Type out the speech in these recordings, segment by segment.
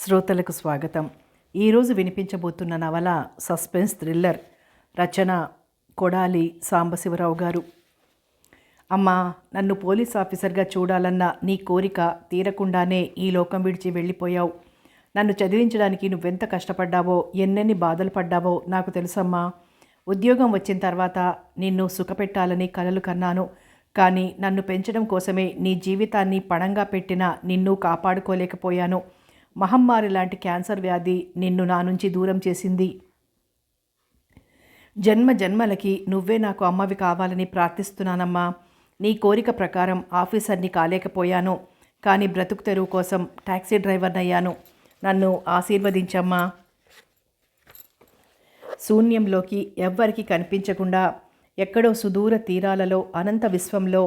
శ్రోతలకు స్వాగతం. ఈరోజు వినిపించబోతున్న నవల సస్పెన్స్ థ్రిల్లర్. రచన కొడాలి సాంబశివరావు గారు. అమ్మా, నన్ను పోలీస్ ఆఫీసర్గా చూడాలన్న నీ కోరిక తీరకుండానే ఈ లోకం విడిచి వెళ్ళిపోయావు. నన్ను చదివించడానికి నువ్వెంత కష్టపడ్డావో, ఎన్నెన్ని బాధలు పడ్డావో నాకు తెలుసమ్మా. ఉద్యోగం వచ్చిన తర్వాత నిన్ను సుఖపెట్టాలని కలలు కన్నాను. కానీ నన్ను పెంచడం కోసమే నీ జీవితాన్ని పణంగా పెట్టిన నిన్ను కాపాడుకోలేకపోయాను. మహమ్మారి లాంటి క్యాన్సర్ వ్యాధి నిన్ను నా నుంచి దూరం చేసింది. జన్మ జన్మలకి నువ్వే నాకు అమ్మవి కావాలని ప్రార్థిస్తున్నానమ్మా. నీ కోరిక ప్రకారం ఆఫీసర్ని కాలేకపోయాను, కానీ బ్రతుకు తెరువు కోసం టాక్సీ డ్రైవర్నయ్యాను. నన్ను ఆశీర్వదించమ్మా. శూన్యంలోకి ఎవ్వరికి కనిపించకుండా ఎక్కడో సుదూర తీరాలలో అనంత విశ్వంలో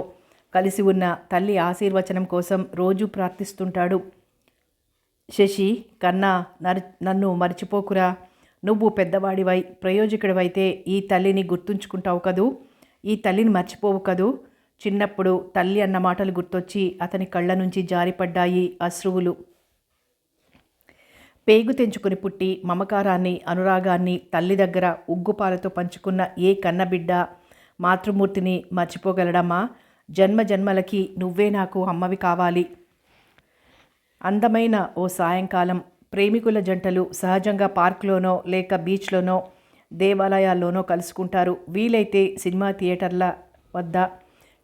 కలిసి ఉన్న తల్లి ఆశీర్వచనం కోసం రోజూ ప్రార్థిస్తుంటాడు. శశి, కన్నా, నన్ను మర్చిపోకురా. నువ్వు పెద్దవాడివై ప్రయోజకుడివైతే ఈ తల్లిని గుర్తుంచుకుంటావు కదూ, ఈ తల్లిని మర్చిపోవు కదూ. చిన్నప్పుడు తల్లి అన్న మాటలు గుర్తొచ్చి అతని కళ్ళ నుంచి జారిపడ్డాయి అశ్రువులు. పేగు తెంచుకుని పుట్టి మమకారాన్ని, అనురాగాన్ని తల్లి దగ్గర ఉగ్గుపాలతో పంచుకున్న ఏ కన్నబిడ్డ మాతృమూర్తిని మర్చిపోగలడమ్మా? జన్మ జన్మలకి నువ్వే నాకు అమ్మవి కావాలి. అందమైన ఓ సాయంకాలం ప్రేమికుల జంటలు సహజంగా పార్కులోనో లేక బీచ్లోనో దేవాలయాల్లోనో కలుసుకుంటారు, వీలైతే సినిమా థియేటర్ల వద్ద.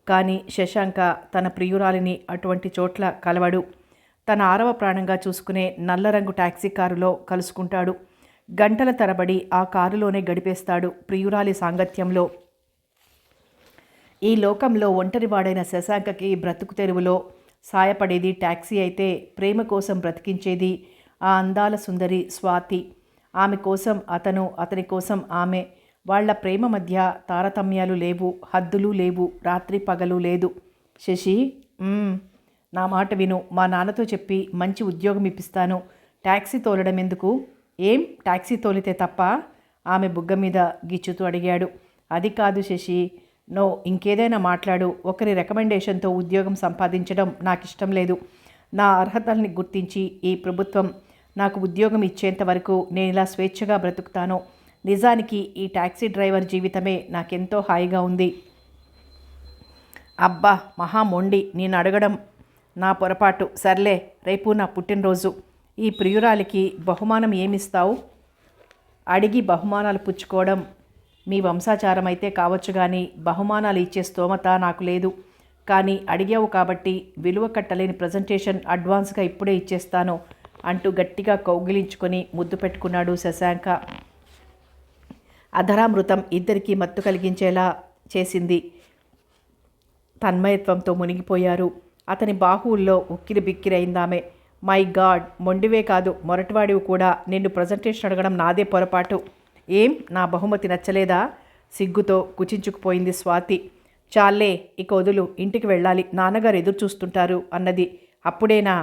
కానీ శశాంక తన ప్రియురాలిని అటువంటి చోట్ల కలవడు. తన 6వ ప్రాణంగా చూసుకునే నల్ల రంగు టాక్సీ కారులో కలుసుకుంటాడు. గంటల తరబడి ఆ కారులోనే గడిపేస్తాడు ప్రియురాలి సాంగత్యంలో. ఈ లోకంలో ఒంటరివాడైన శశాంకకి బ్రతుకు తెరువులో సాయపడేది టాక్సీ అయితే, ప్రేమ కోసం బ్రతికించేది ఆ అందాల సుందరి స్వాతి. ఆమె కోసం అతను, అతని కోసం ఆమె. వాళ్ల ప్రేమ మధ్య తారతమ్యాలు లేవు, హద్దులు లేవు, రాత్రి పగలు లేదు. శశి, నా మాట విను. మా నాన్నతో చెప్పి మంచి ఉద్యోగం ఇప్పిస్తాను. టాక్సీ తోలడం ఎందుకు? ఏం, టాక్సీ తోలితే తప్ప? ఆమె బుగ్గ మీద గిచ్చుతూ అడిగాడు. అది కాదు శశి, నో, ఇంకేదైనా మాట్లాడు. ఒకరి రికమెండేషన్తో ఉద్యోగం సంపాదించడం నాకు ఇష్టం లేదు. నా అర్హతల్ని గుర్తించి ఈ ప్రభుత్వం నాకు ఉద్యోగం ఇచ్చేంత వరకు నేను ఇలా స్వేచ్ఛగా బ్రతుకుతాను. నిజానికి ఈ టాక్సీ డ్రైవర్ జీవితమే నాకెంతో హాయిగా ఉంది. అబ్బా, మహా మొండి, నేను అడగడం నా పొరపాటు. సర్లే, రేపు నా పుట్టినరోజు. ఈ ప్రియురాలికి బహుమానం ఏమిస్తావు? అడిగి బహుమానాలు పుచ్చుకోవడం మీ వంశాచారం అయితే కావచ్చు, కానీ బహుమానాలు ఇచ్చే స్తోమత నాకు లేదు. కానీ అడిగావు కాబట్టి విలువ కట్టలేని ప్రజెంటేషన్ అడ్వాన్స్గా ఇప్పుడే ఇచ్చేస్తాను అంటూ గట్టిగా కౌగిలించుకొని ముద్దు పెట్టుకున్నాడు శశాంక. అధరామృతం ఇద్దరికీ మత్తు కలిగించేలా చేసింది. తన్మయత్వంతో మునిగిపోయారు. అతని బాహువుల్లో ఉక్కిరి బిక్కిరైందామె. మై గాడ్, మొండివే కాదు, మొరటివాడివి కూడా. నిన్ను ప్రజెంటేషన్ అడగడం నాదే పొరపాటు. ఏం, నా బహుమతి నచ్చలేదా? సిగ్గుతో కుచించుకుపోయింది స్వాతి. చాలే, ఇక వదులు, ఇంటికి వెళ్ళాలి, నాన్నగారు ఎదురు చూస్తుంటారు అన్నది. అప్పుడేనా?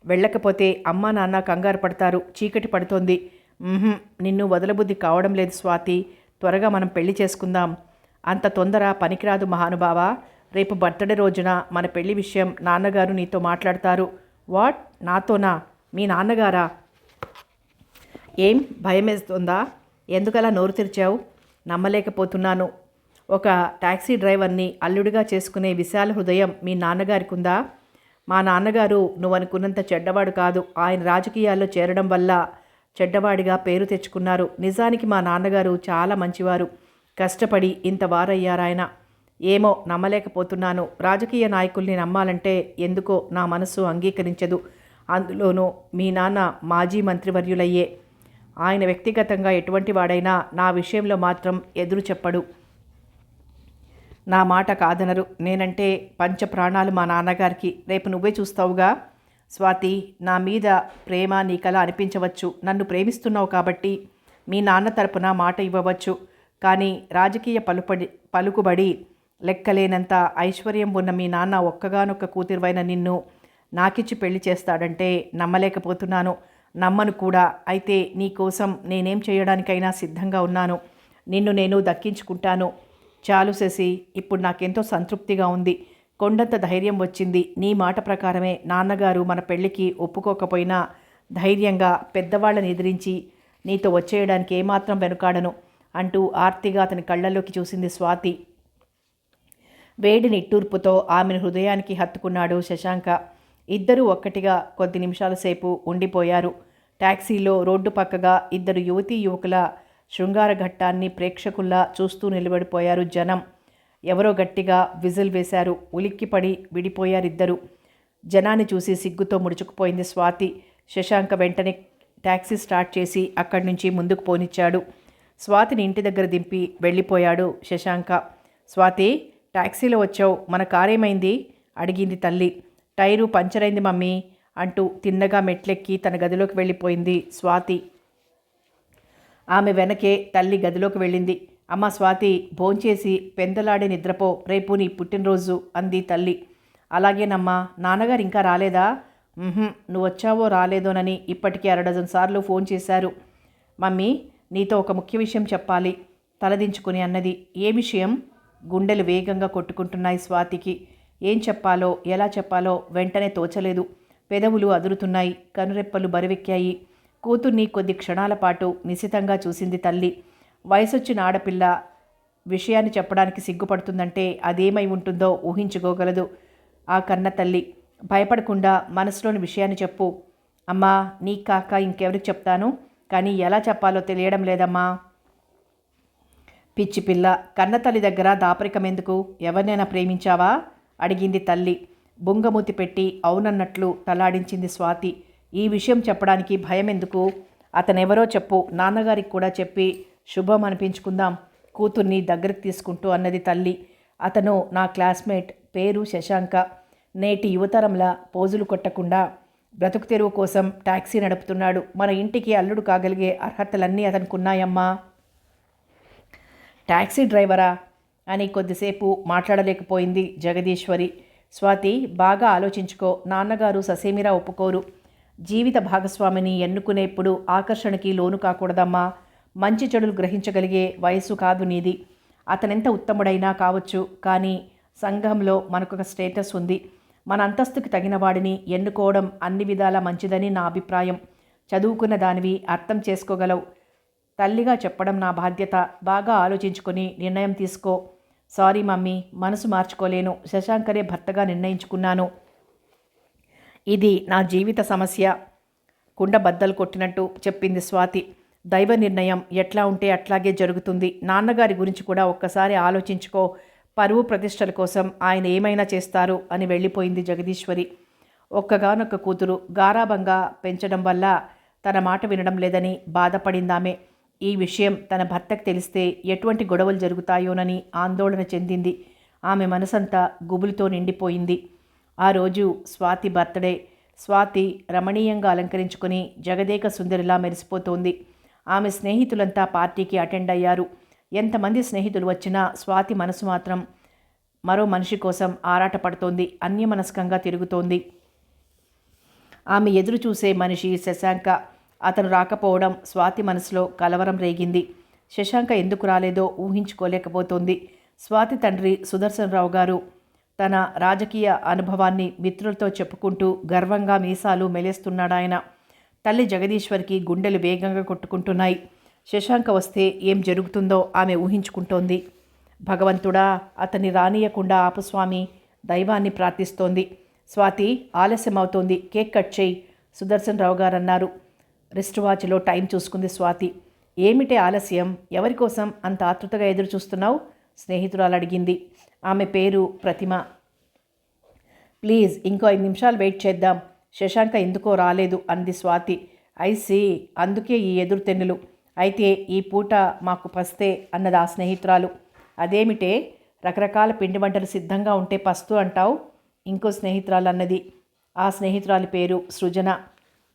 వెళ్ళకపోతే అమ్మా నాన్న కంగారు పడతారు. చీకటి పడుతోంది. నిన్ను వదలబుద్ధి కావడం లేదు స్వాతి. త్వరగా మనం పెళ్లి చేసుకుందాం. అంత తొందర పనికిరాదు మహానుభావా. రేపు బర్త్డే రోజున మన పెళ్లి విషయం నాన్నగారు నీతో మాట్లాడతారు. వాట్, నాతోనా? మీ నాన్నగారా? ఏం, భయమేస్తుందా? ఎందుకలా నోరు తెరిచావు? నమ్మలేకపోతున్నాను. ఒక టాక్సీ డ్రైవర్ని అల్లుడిగా చేసుకునే విశాల హృదయం మీ నాన్నగారికి ఉందా? మా నాన్నగారు నువ్వనుకున్నంత చెడ్డవాడు కాదు. ఆయన రాజకీయాల్లో చేరడం వల్ల చెడ్డవాడిగా పేరు తెచ్చుకున్నారు. నిజానికి మా నాన్నగారు చాలా మంచివారు. కష్టపడి ఇంత వారయ్యారాయన. ఏమో, నమ్మలేకపోతున్నాను. రాజకీయ నాయకుల్ని నమ్మాలంటే ఎందుకో నా మనసు అంగీకరించదు. అందులోనూ మీ నాన్న మాజీ మంత్రివర్యులయ్యే. ఆయన వ్యక్తిగతంగా ఎటువంటి వాడైనా నా విషయంలో మాత్రం ఎదురు చెప్పడు. నా మాట కాదనరు. నేనంటే పంచ ప్రాణాలు మా నాన్నగారికి. రేపు నువ్వే చూస్తావుగా. స్వాతి, నా మీద ప్రేమ నీకలా అనిపించవచ్చు. నన్ను ప్రేమిస్తున్నావు కాబట్టి మీ నాన్న తరపున మాట ఇవ్వవచ్చు. కానీ రాజకీయ పలుకుబడి లెక్కలేనంత ఐశ్వర్యం ఉన్న మీ నాన్న ఒక్కగానొక్క కూతురువైన నిన్ను నాకిచ్చి పెళ్లి చేస్తాడంటే నమ్మలేకపోతున్నాను. నమ్మను కూడా. అయితే నీ కోసం నేనేం చేయడానికైనా సిద్ధంగా ఉన్నాను. నిన్ను నేను దక్కించుకుంటాను. చాలు శశి, ఇప్పుడు నాకెంతో సంతృప్తిగా ఉంది. కొండంత ధైర్యం వచ్చింది. నీ మాట ప్రకారమే నాన్నగారు మన పెళ్లికి ఒప్పుకోకపోయినా ధైర్యంగా పెద్దవాళ్ళని ఎదిరించి నీతో వచ్చేయడానికి ఏమాత్రం వెనుకాడను అంటూ ఆర్తిగా అతని కళ్ళల్లోకి చూసింది స్వాతి. వేడి నిట్టూర్పుతో ఆమెను హృదయానికి హత్తుకున్నాడు శశాంక. ఇద్దరూ ఒక్కటిగా కొద్ది నిమిషాల సేపు ఉండిపోయారు. టాక్సీలో రోడ్డు పక్కగా ఇద్దరు యువతీ యువకుల శృంగార ఘట్టాన్ని ప్రేక్షకుల్లా చూస్తూ నిలబడిపోయారు జనం. ఎవరో గట్టిగా విజిల్ వేశారు. ఉలిక్కిపడి విడిపోయారిద్దరు. జనాన్ని చూసి సిగ్గుతో ముడుచుకుపోయింది స్వాతి. శశాంక వెంటనే ట్యాక్సీ స్టార్ట్ చేసి అక్కడి నుంచి ముందుకు పోనిచ్చాడు. స్వాతిని ఇంటి దగ్గర దింపి వెళ్ళిపోయాడు శశాంక. స్వాతి, ట్యాక్సీలో వచ్చావు, మన కారేమైంది అడిగింది తల్లి. టైరు పంచరైంది మమ్మీ అంటూ తిన్నగా మెట్లెక్కి తన గదిలోకి వెళ్ళిపోయింది స్వాతి. ఆమె వెనకే తల్లి గదిలోకి వెళ్ళింది. అమ్మ స్వాతి, భోంచేసి పెందలాడే నిద్రపో, రేపు నీ పుట్టినరోజు అంది తల్లి. అలాగేనమ్మా, నాన్నగారు ఇంకా రాలేదా? నువ్వు వచ్చావో రాలేదోనని ఇప్పటికీ 6 డజన్ సార్లు ఫోన్ చేశారు. మమ్మీ, నీతో ఒక ముఖ్య విషయం చెప్పాలి తలదించుకుని అన్నది. ఏ విషయం? గుండెలు వేగంగా కొట్టుకుంటున్నాయి స్వాతికి. ఏం చెప్పాలో ఎలా చెప్పాలో వెంటనే తోచలేదు. పెదవులు అదురుతున్నాయి, కనురెప్పలు బరువెక్కాయి. కూతుర్ని కొద్ది క్షణాల పాటు నిశితంగా చూసింది తల్లి. వయసొచ్చిన ఆడపిల్ల విషయాన్ని చెప్పడానికి సిగ్గుపడుతుందంటే అదేమై ఉంటుందో ఊహించుకోగలదు ఆ కన్న తల్లి. భయపడకుండా మనసులోని విషయాన్ని చెప్పు. అమ్మా, నీకు కాక ఇంకెవరికి చెప్తాను, కానీ ఎలా చెప్పాలో తెలియడం లేదమ్మా. పిచ్చి పిల్ల, కన్నతల్లి దగ్గర దాపరికం ఎందుకు? ఎవరినైనా ప్రేమించావా అడిగింది తల్లి. బుంగమూతి పెట్టి అవునన్నట్లు తలాడించింది స్వాతి. ఈ విషయం చెప్పడానికి భయం ఎందుకు? అతనెవరో చెప్పు, నాన్నగారికి కూడా చెప్పి శుభం అనిపించుకుందాం కూతుర్ని దగ్గరికి తీసుకుంటూ అన్నది తల్లి. అతను నా క్లాస్మేట్, పేరు శశాంక. నేటి యువతరంలా పోజులు కొట్టకుండా బ్రతుకు తెరువు కోసం టాక్సీ నడుపుతున్నాడు. మన ఇంటికి అల్లుడు కాగలిగే అర్హతలన్నీ అతనుకున్నాయమ్మా. టాక్సీ డ్రైవరా అని కొద్దిసేపు మాట్లాడలేకపోయింది జగదీశ్వరి. స్వాతి, బాగా ఆలోచించుకో, నాన్నగారు ససేమిరా ఒప్పుకోరు. జీవిత భాగస్వామిని ఎన్నుకునేప్పుడు ఆకర్షణకి లోను కాకూడదమ్మా. మంచి చెడులు గ్రహించగలిగే వయసు కాదు నీది. అతనెంత ఉత్తముడైనా కావచ్చు, కానీ సంఘంలో మనకొక స్టేటస్ ఉంది. మన అంతస్తుకి తగిన వాడిని ఎన్నుకోవడం అన్ని విధాలా మంచిదని నా అభిప్రాయం. చదువుకున్న దానివి, అర్థం చేసుకోగలవు. తల్లిగా చెప్పడం నా బాధ్యత. బాగా ఆలోచించుకొని నిర్ణయం తీసుకో. సారీ మమ్మీ, మనసు మార్చుకోలేను. శశాంకరే భర్తగా నిర్ణయించుకున్నాను. ఇది నా జీవిత సమస్య. కుండ బద్దలు కొట్టినట్టు చెప్పింది స్వాతి. దైవ నిర్ణయం ఎట్లా ఉంటే అట్లాగే జరుగుతుంది. నాన్నగారి గురించి కూడా ఒక్కసారి ఆలోచించుకో. పరువు ప్రతిష్టల కోసం ఆయన ఏమైనా చేస్తారు అని వెళ్ళిపోయింది జగదీశ్వరి. ఒక్కగానొక్క కూతురు గారాబంగా పెంచడం వల్ల తన మాట వినడం లేదని బాధపడిందామె. ఈ విషయం తన భర్తకు తెలిస్తే ఎటువంటి గొడవలు జరుగుతాయోనని ఆందోళన చెందింది. ఆమె మనసంతా గుబులుతో నిండిపోయింది. ఆ రోజు స్వాతి బర్త్డే. స్వాతి రమణీయంగా అలంకరించుకొని జగదేక సుందరిలా మెరిసిపోతోంది. ఆమె స్నేహితులంతా పార్టీకి అటెండ్ అయ్యారు. ఎంతమంది స్నేహితులు వచ్చినా స్వాతి మనసు మాత్రం మరో మనిషి కోసం ఆరాటపడుతోంది. అన్యమనస్కంగా తిరుగుతోంది. ఆమె ఎదురు చూసే మనిషి శశాంక. అతను రాకపోవడం స్వాతి మనసులో కలవరం రేగింది. శశాంక ఎందుకు రాలేదో ఊహించుకోలేకపోతోంది. స్వాతి తండ్రి సుదర్శనరావు గారు తన రాజకీయ అనుభవాన్ని మిత్రులతో చెప్పుకుంటూ గర్వంగా మీసాలు మెలేస్తున్నాడాయన. తల్లి జగదీశ్వరికి గుండెలు వేగంగా కొట్టుకుంటున్నాయి. శశాంక వస్తే ఏం జరుగుతుందో ఆమె ఊహించుకుంటోంది. భగవంతుడా, అతన్ని రానియకుండా ఆపుస్వామి, దైవాన్ని ప్రార్థిస్తోంది. స్వాతి, ఆలస్యం అవుతోంది, కేక్ కట్ చేయి సుదర్శనరావు గారు అన్నారు. రిస్ట్ వాచ్లో టైం చూసుకుంది స్వాతి. ఏమిటే ఆలస్యం? ఎవరికోసం అంత ఆతృతగా ఎదురు చూస్తున్నావు? స్నేహితురాలు అడిగింది. ఆమె పేరు ప్రతిమ. ప్లీజ్ ఇంకో 5 నిమిషాలు వెయిట్ చేద్దాం. శశాంక ఎందుకో రాలేదు అంది స్వాతి. ఐసి, అందుకే ఈ ఎదురు తెన్నులు. అయితే ఈ పూట మాకు పస్తే అన్నది ఆ స్నేహితురాలు. అదేమిటే, రకరకాల పిండి వంటలు సిద్ధంగా ఉంటే పస్తు అంటావు? ఇంకో స్నేహితురాలు అన్నది. ఆ స్నేహితురాలి పేరు సృజన.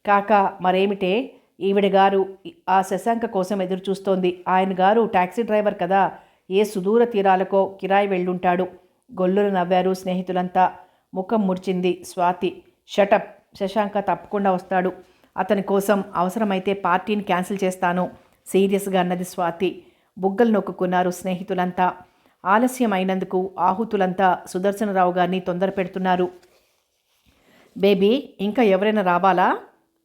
కాక మరేమిటే, ఈవిడ గారు ఆ శశాంక కోసం ఎదురు చూస్తోంది. ఆయన గారు టాక్సీ డ్రైవర్ కదా, ఏ సుదూర తీరాలకో కిరాయి వెళ్ళుంటాడు. గొల్లులు నవ్వారు స్నేహితులంతా. ముఖం ముడిచింది స్వాతి. షటప్, శశాంక తప్పకుండా వస్తాడు. అతని కోసం అవసరమైతే పార్టీని క్యాన్సిల్ చేస్తాను సీరియస్గా అన్నది స్వాతి. బుగ్గలు నొక్కుకున్నారు స్నేహితులంతా. ఆలస్యం అయినందుకు ఆహుతులంతా సుదర్శనరావు గారిని తొందర పెడుతున్నారు. బేబీ, ఇంకా ఎవరైనా రావాలా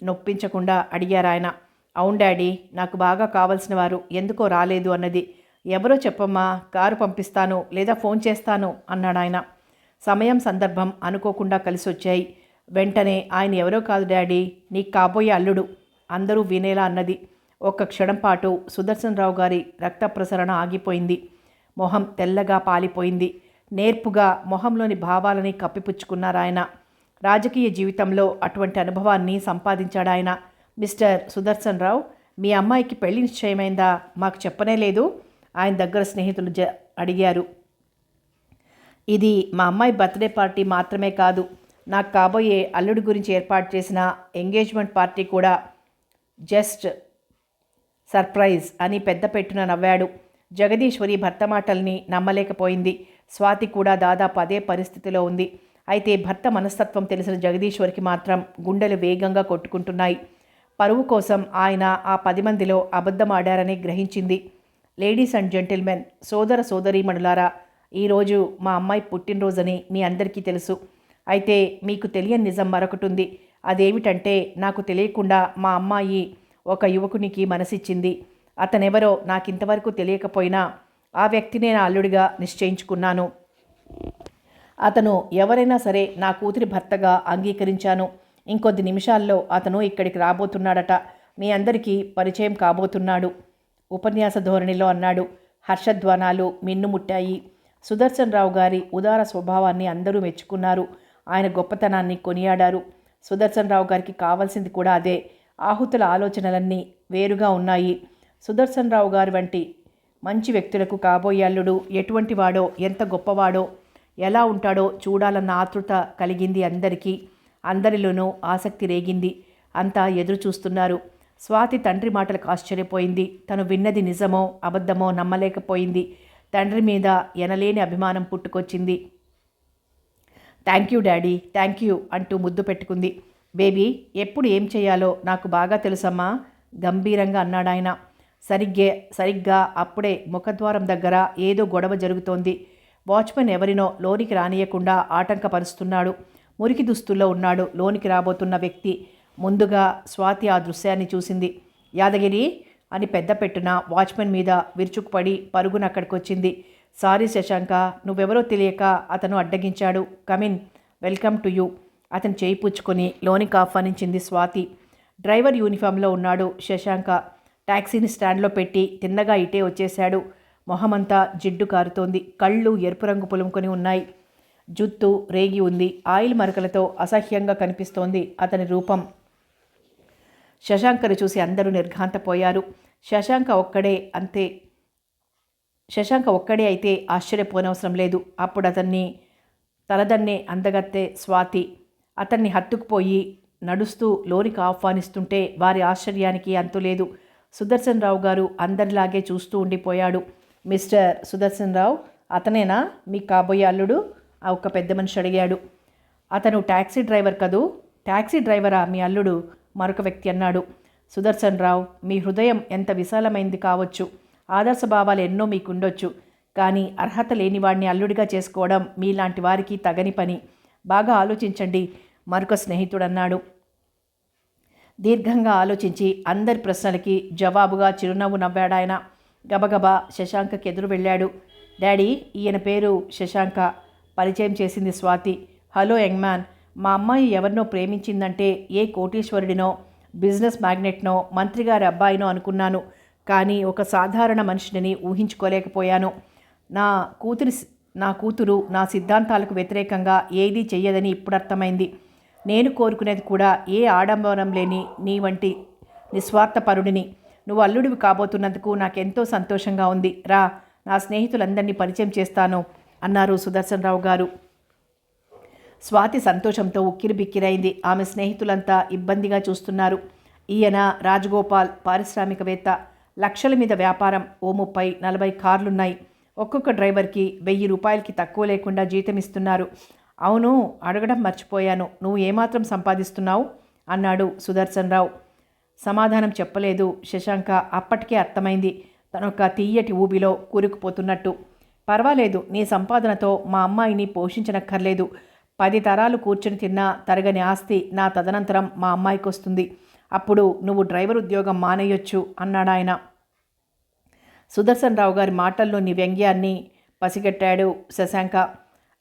నొప్పించకుండా అడిగారు ఆయన. అవును డాడీ, నాకు బాగా కావలసిన వారు ఎందుకో రాలేదు అన్నది. ఎవరో చెప్పమ్మా, కారు పంపిస్తాను లేదా ఫోన్ చేస్తాను అన్నాడు ఆయన. సమయం సందర్భం అనుకోకుండా కలిసి వచ్చాయి. వెంటనే ఆయన ఎవరో కాదు డాడీ, నీకు కాబోయే అల్లుడు అందరూ వినేలా అన్నది. ఒక్క క్షణం పాటు సుదర్శన్ రావు గారి రక్త ప్రసరణ ఆగిపోయింది. మొహం తెల్లగా పాలిపోయింది. నేర్పుగా మొహంలోని భావాలని కప్పిపుచ్చుకున్నారాయన. రాజకీయ జీవితంలో అటువంటి అనుభవాన్ని సంపాదించాడాయన. మిస్టర్ సుదర్శన్ రావు, మీ అమ్మాయికి పెళ్లి నిశ్చయమైందా? మాకు చెప్పనే లేదు ఆయన దగ్గర స్నేహితులు అడిగారు. ఇది మా అమ్మాయి బర్త్డే పార్టీ మాత్రమే కాదు, నాకు కాబోయే అల్లుడి గురించి ఏర్పాటు చేసిన ఎంగేజ్మెంట్ పార్టీ కూడా జస్ట్ సర్ప్రైజ్ అని పెద్ద పెట్టున నవ్వాడు. జగదీశ్వరి భర్త మాటల్ని నమ్మలేకపోయింది. స్వాతి కూడా దాదాపు అదే పరిస్థితిలో ఉంది. అయితే భర్త మనస్తత్వం తెలిసిన జగదీశ్వరికి మాత్రం గుండెలు వేగంగా కొట్టుకుంటున్నాయి. పరువు కోసం ఆయన ఆ 10 మందిలో అబద్ధమాడారని గ్రహించింది. లేడీస్ అండ్ జెంటిల్మెన్, సోదర సోదరీమణులారా, ఈరోజు మా అమ్మాయి పుట్టినరోజని మీ అందరికీ తెలుసు. అయితే మీకు తెలియని నిజం మరొకటి ఉంది. అదేమిటంటే, నాకు తెలియకుండా మా అమ్మాయి ఒక యువకునికి మనసిచ్చింది. అతనెవరో నాకింతవరకు తెలియకపోయినా ఆ వ్యక్తినే నా అల్లుడిగా నిశ్చయించుకున్నాను. అతను ఎవరైనా సరే నా కూతురి భర్తగా అంగీకరించాను. ఇంకొద్ది నిమిషాల్లో అతను ఇక్కడికి రాబోతున్నాడట. మీ అందరికీ పరిచయం కాబోతున్నాడు ఉపన్యాస ధోరణిలో అన్నాడు. హర్షధ్వానాలు మిన్నుముట్టాయి. సుదర్శన్ రావు గారి ఉదార స్వభావాన్ని అందరూ మెచ్చుకున్నారు. ఆయన గొప్పతనాన్ని కొనియాడారు. సుదర్శన్ రావు గారికి కావాల్సింది కూడా అదే. ఆహుతుల ఆలోచనలన్నీ వేరుగా ఉన్నాయి. సుదర్శన్ రావు గారి వంటి మంచి వ్యక్తులకు కాబోయే అల్లుడు ఎటువంటి వాడో, ఎంత గొప్పవాడో, ఎలా ఉంటాడో చూడాలన్న ఆతృత కలిగింది అందరికీ. అందరిలోనూ ఆసక్తి రేగింది. అంతా ఎదురు చూస్తున్నారు. స్వాతి తండ్రి మాటలకు ఆశ్చర్యపోయింది. తను విన్నది నిజమో అబద్ధమో నమ్మలేకపోయింది. తండ్రి మీద ఎనలేని అభిమానం పుట్టుకొచ్చింది. Thank you daddy, thank you అంటూ ముద్దు పెట్టుకుంది. బేబీ, ఎప్పుడు ఏం చేయాలో నాకు బాగా తెలుసమ్మా గంభీరంగా అన్నాడాయన. సరిగ్గా అప్పుడే ముఖద్వారం దగ్గర ఏదో గొడవ జరుగుతోంది. వాచ్మెన్ ఎవరినో లోనికి రానియకుండా ఆటంకపరుస్తున్నాడు. మురికి దుస్తుల్లో ఉన్నాడు లోనికి రాబోతున్న వ్యక్తి. ముందుగా స్వాతి ఆ దృశ్యాన్ని చూసింది. యాదగిరి అని పెద్ద పెట్టున వాచ్మెన్ మీద విరుచుకుపడి పరుగున అక్కడికొచ్చింది. సారీ శశాంక, నువ్వెవరో తెలియక అతను అడ్డగించాడు. Come in, welcome to you. అతను చేయి పుచ్చుకొని లోనికి ఆహ్వానించింది స్వాతి. డ్రైవర్ యూనిఫామ్లో ఉన్నాడు శశాంక. ట్యాక్సీని స్టాండ్లో పెట్టి తిన్నగా ఇటే వచ్చేశాడు. మొహమంతా జిడ్డు కారుతోంది. కళ్ళు ఎరుపు రంగు పులుముకొని ఉన్నాయి. జుత్తు రేగి ఉంది. ఆయిల్ మరకలతో అసహ్యంగా కనిపిస్తోంది అతని రూపం. శశాంకను చూసి అందరూ నిర్ఘాంతపోయారు. శశాంక ఒక్కడే అయితే ఆశ్చర్యపోనవసరం లేదు. అప్పుడు అతన్ని తలదన్నే అందగత్తే స్వాతి. అతన్ని హత్తుకుపోయి నడుస్తూ లోనికి ఆహ్వానిస్తుంటే వారి ఆశ్చర్యానికి అంతులేదు. సుదర్శన్ రావు గారు అందరిలాగే చూస్తూ ఉండిపోయాడు. మిస్టర్ సుదర్శన్ రావు, అతనేనా మీ కాబోయే అల్లుడు? ఆ ఒక్క పెద్ద మనిషి అడిగాడు. అతను ట్యాక్సీ డ్రైవర్ కదూ? ట్యాక్సీ డ్రైవరా మీ అల్లుడు? మరొక వ్యక్తి అన్నాడు. సుదర్శన్ రావు, మీ హృదయం ఎంత విశాలమైంది కావచ్చు, ఆదర్శ భావాలు ఎన్నో మీకుండొచ్చు. కానీ అర్హత లేని వాడిని అల్లుడిగా చేసుకోవడం మీలాంటి వారికి తగని పని. బాగా ఆలోచించండి, మరొక స్నేహితుడన్నాడు. దీర్ఘంగా ఆలోచించి అందరి ప్రశ్నలకి జవాబుగా చిరునవ్వు నవ్వాడాయన. గబగబా శశాంకకి ఎదురు వెళ్ళాడు. డాడీ, ఈయన పేరు శశాంక, పరిచయం చేసింది స్వాతి. హలో యంగ్ మ్యాన్, మా అమ్మాయి ఎవరినో ప్రేమించిందంటే ఏ కోటీశ్వరుడినో, బిజినెస్ మ్యాగ్నెట్నో, మంత్రిగారి అబ్బాయినో అనుకున్నాను. కానీ ఒక సాధారణ మనిషిని ఊహించుకోలేకపోయాను. నా కూతురు నా సిద్ధాంతాలకు వ్యతిరేకంగా ఏదీ చెయ్యదని ఇప్పుడు అర్థమైంది. నేను కోరుకునేది కూడా ఏ ఆడంబరం లేని నీ వంటి నిస్వార్థపరుడిని. నువ్వు అల్లుడివి కాబోతున్నందుకు నాకెంతో సంతోషంగా ఉంది. రా, నా స్నేహితులందరినీ పరిచయం చేస్తాను అన్నారు సుదర్శన్ రావు గారు. స్వాతి సంతోషంతో ఉక్కిరిబిక్కిరైంది. ఆమె స్నేహితులంతా ఇబ్బందిగా చూస్తున్నారు. ఈయన రాజగోపాల్, పారిశ్రామికవేత్త, లక్షల మీద వ్యాపారం, ఓ 30-40 కార్లున్నాయి. ఒక్కొక్క డ్రైవర్కి 1000 రూపాయలకి తక్కువ లేకుండా జీతం ఇస్తున్నారు. అవును, అడగడం మర్చిపోయాను, నువ్వు ఏమాత్రం సంపాదిస్తున్నావు అన్నాడు సుదర్శన్ రావు. సమాధానం చెప్పలేదు శశాంక. అప్పటికే అర్థమైంది తనొక తీయటి ఊబిలో కూరుకుపోతున్నట్టు. పర్వాలేదు, నీ సంపాదనతో మా అమ్మాయిని పోషించనక్కర్లేదు. 10 తరాలు కూర్చుని తిన్నా తరగని ఆస్తి నా తదనంతరం మా అమ్మాయికి వస్తుంది. అప్పుడు నువ్వు డ్రైవర్ ఉద్యోగం మానేయొచ్చు అన్నాడాయన. సుదర్శన్ రావు గారి మాటల్లోని వ్యంగ్యాన్ని పసిగట్టాడు శశాంక.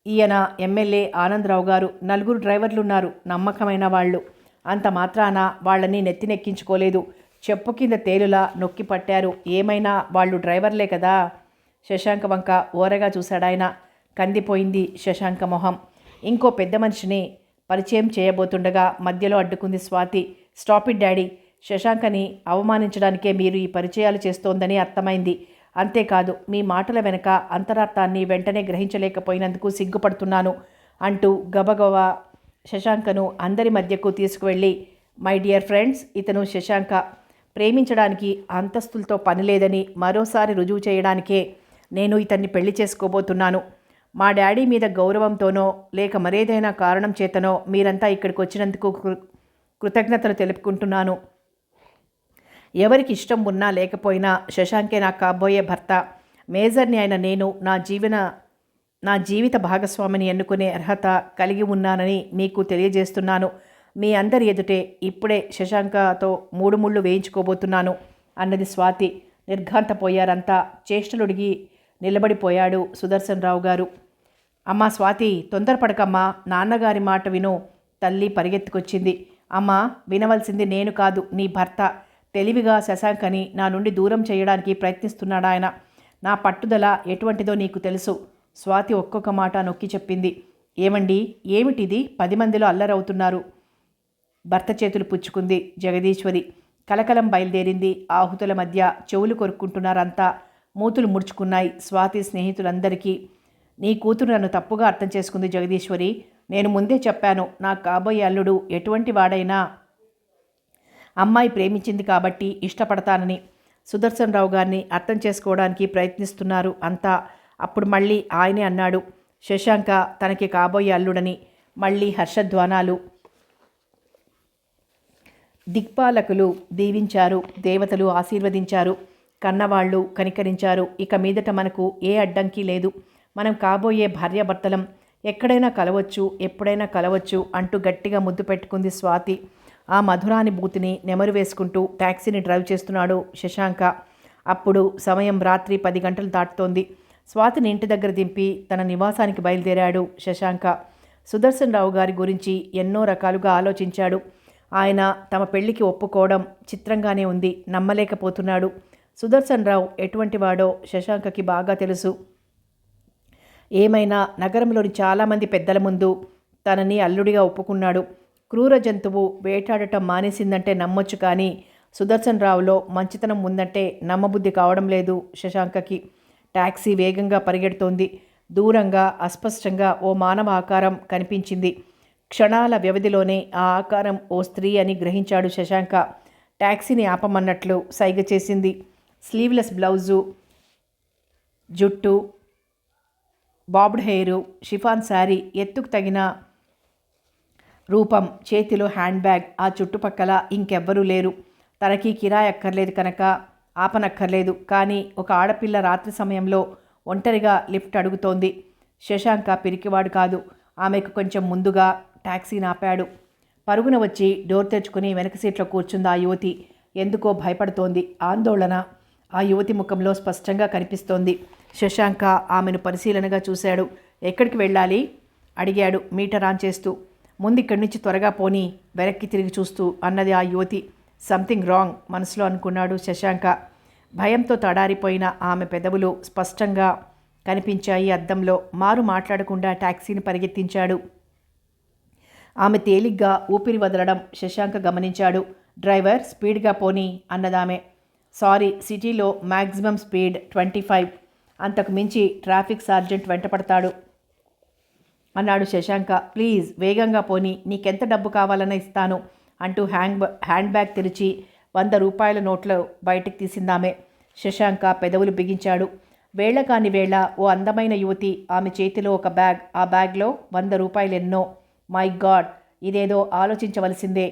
ఈయన ఎమ్మెల్యే ఆనందరావు గారు, 4 డ్రైవర్లున్నారు, నమ్మకమైన వాళ్ళు. అంత మాత్రాన వాళ్ళని నెత్తినెక్కించుకోలేదు. చెప్పు కింద తేలులా నొక్కి పట్టారు. ఏమైనా వాళ్ళు డ్రైవర్లే కదా. శశాంక వంక ఓరగా చూశాడాయన. కందిపోయింది శశాంక మొహం. ఇంకో పెద్ద మనిషిని పరిచయం చేయబోతుండగా మధ్యలో అడ్డుకుంది స్వాతి. Stop it daddy. శశాంకని అవమానించడానికే మీరు ఈ పరిచయాలు చేస్తోందని అర్థమైంది. అంతేకాదు మీ మాటల వెనక అంతరార్థాన్ని వెంటనే గ్రహించలేకపోయినందుకు సిగ్గుపడుతున్నాను అంటూ గబగబా శశాంకను అందరి మధ్యకు తీసుకువెళ్ళి, మై డియర్ ఫ్రెండ్స్, ఇతను శశాంక. ప్రేమించడానికి అంతస్తులతో పనిలేదని మరోసారి రుజువు చేయడానికే నేను ఇతన్ని పెళ్లి చేసుకోబోతున్నాను. మా డాడీ మీద గౌరవంతోనో లేక మరేదైనా కారణం చేతనో మీరంతా ఇక్కడికి వచ్చినందుకు కృతజ్ఞతలు తెలుపుకుంటున్నాను. ఎవరికి ఇష్టం ఉన్నా లేకపోయినా శశాంకే నాకు కాబోయే భర్త. మేజర్ని అయిన నేను నా జీవిత భాగస్వామిని ఎన్నుకునే అర్హత కలిగి ఉన్నానని మీకు తెలియజేస్తున్నాను. మీ అందరి ఎదుటే ఇప్పుడే శశాంకతో 3 ముళ్ళు వేయించుకోబోతున్నాను అన్నది స్వాతి. నిర్ఘాంతపోయారంతా. చేష్టలుడిగి నిలబడిపోయాడు సుదర్శన్ రావు గారు. అమ్మా స్వాతి, తొందరపడకమ్మా, నాన్నగారి మాట విను. తల్లి పరిగెత్తుకొచ్చింది. అమ్మా, వినవలసింది నేను కాదు, నీ భర్త. తెలివిగా శశాంకని నా నుండి దూరం చేయడానికి ప్రయత్నిస్తున్నాడాయన. నా పట్టుదల ఎటువంటిదో నీకు తెలుసు. స్వాతి ఒక్కొక్క మాట నొక్కి చెప్పింది. ఏమండి, ఏమిటిది? 10 మందిలో అల్లరవుతున్నారు. భర్త చేతులు పుచ్చుకుంది జగదీశ్వరి. కలకలం బయలుదేరింది. ఆహుతుల మధ్య చెవులు కొరుక్కుంటున్నారంతా. మూతులు ముడుచుకున్నాయి స్వాతి స్నేహితులందరికీ. నీ కూతురు నన్ను తప్పుగా అర్థం చేసుకుంది జగదీశ్వరి. నేను ముందే చెప్పాను, నా కాబోయే అల్లుడు ఎటువంటి వాడైనా అమ్మాయి ప్రేమించింది కాబట్టి ఇష్టపడతానని. సుదర్శన్ రావు గారిని అర్థం చేసుకోవడానికి ప్రయత్నిస్తున్నారు అంతా. అప్పుడు మళ్ళీ ఆయనే అన్నాడు, శశాంక తనకి కాబోయే అల్లుడని. మళ్ళీ హర్షధ్వానాలు. దిక్పాలకులు దీవించారు, దేవతలు ఆశీర్వదించారు, కన్నవాళ్ళు కనికరించారు. ఇక మీదట మనకు ఏ అడ్డంకి లేదు. మనం కాబోయే భార్యాభర్తలం. ఎక్కడైనా కలవచ్చు, ఎప్పుడైనా కలవచ్చు అంటూ గట్టిగా ముద్దు పెట్టుకుంది స్వాతి. ఆ మధురానుభూతిని నెమరు వేసుకుంటూ ట్యాక్సీని డ్రైవ్ చేస్తున్నాడు శశాంక. అప్పుడు సమయం రాత్రి 10 గంటలు దాటుతోంది. స్వాతిని ఇంటి దగ్గర దింపి తన నివాసానికి బయలుదేరాడు శశాంక. సుదర్శన్ రావు గారి గురించి ఎన్నో రకాలుగా ఆలోచించాడు. ఆయన తమ పెళ్లికి ఒప్పుకోవడం చిత్రంగానే ఉంది. నమ్మలేకపోతున్నాడు. సుదర్శన్ రావు ఎటువంటి వాడో శశాంకకి బాగా తెలుసు. ఏమైనా నగరంలోని చాలామంది పెద్దల ముందు తనని అల్లుడిగా ఒప్పుకున్నాడు. క్రూర జంతువు వేటాడటం మానేసిందంటే నమ్మొచ్చు, కానీ సుదర్శన్ రావులో మంచితనం ఉందంటే నమ్మబుద్ధి కావడం లేదు శశాంకకి. ట్యాక్సీ వేగంగా పరిగెడుతోంది. దూరంగా అస్పష్టంగా ఓ మానవ ఆకారం కనిపించింది. క్షణాల వ్యవధిలోనే ఆ ఆకారం ఓ స్త్రీ అని గ్రహించాడు శశాంక. ట్యాక్సీని ఆపమన్నట్లు సైగ చేసింది. స్లీవ్లెస్ బ్లౌజు, జుట్టు, బాబ్డ్ హెయిరు, షిఫాన్ శారీ, ఎత్తుకు తగిన రూపం, చేతిలో హ్యాండ్ బ్యాగ్. ఆ చుట్టుపక్కల ఇంకెవ్వరూ లేరు. తనకి కిరాయి అక్కర్లేదు కనుక ఆపనక్కర్లేదు. కానీ ఒక ఆడపిల్ల రాత్రి సమయంలో ఒంటరిగా లిఫ్ట్ అడుగుతోంది. శశాంక పిరికివాడు కాదు. ఆమెకు కొంచెం ముందుగా ట్యాక్సీని ఆపాడు. పరుగున వచ్చి డోర్ తెచ్చుకుని వెనక సీట్లో కూర్చుంది ఆ యువతి. ఎందుకో భయపడుతోంది. ఆందోళన ఆ యువతి ముఖంలో స్పష్టంగా కనిపిస్తోంది. శశాంక ఆమెను పరిశీలనగా చూశాడు. ఎక్కడికి వెళ్ళాలి అడిగాడు మీటర్ ఆన్ చేస్తూ. ముందు ఇక్కడి నుంచి త్వరగా పోని, వెనక్కి తిరిగి చూస్తూ అన్నది ఆ యువతి. సంథింగ్ రాంగ్ మనసులో అనుకున్నాడు శశాంక. భయంతో తడారిపోయిన ఆమె పెదవులు స్పష్టంగా కనిపించాయి అద్దంలో. మారు మాట్లాడకుండా ట్యాక్సీని పరిగెత్తించాడు. ఆమె తేలిగ్గా ఊపిరి వదలడం శశాంక గమనించాడు. డ్రైవర్, స్పీడ్గా పోనీ అన్నదామె. సారీ, సిటీలో మ్యాక్సిమం స్పీడ్ 25, అంతకు మించి ట్రాఫిక్ సార్జెంట్ వెంటపడతాడు అన్నాడు శశాంక. ప్లీజ్ వేగంగా పోనీ, నీకెంత డబ్బు కావాలన్నా ఇస్తాను అంటూ హ్యాండ్ బ్యాగ్ తెరిచి 100 రూపాయల నోట్లు బయటికి తీసిందామె. శశాంక పెదవులు బిగించాడు. వేళ కాని వేళ ఓ అందమైన యువతి, ఆమె చేతిలో ఒక బ్యాగ్, ఆ బ్యాగ్లో 100 రూపాయలు ఎన్నో. మై గాడ్, ఇదేదో ఆలోచించవలసిందే.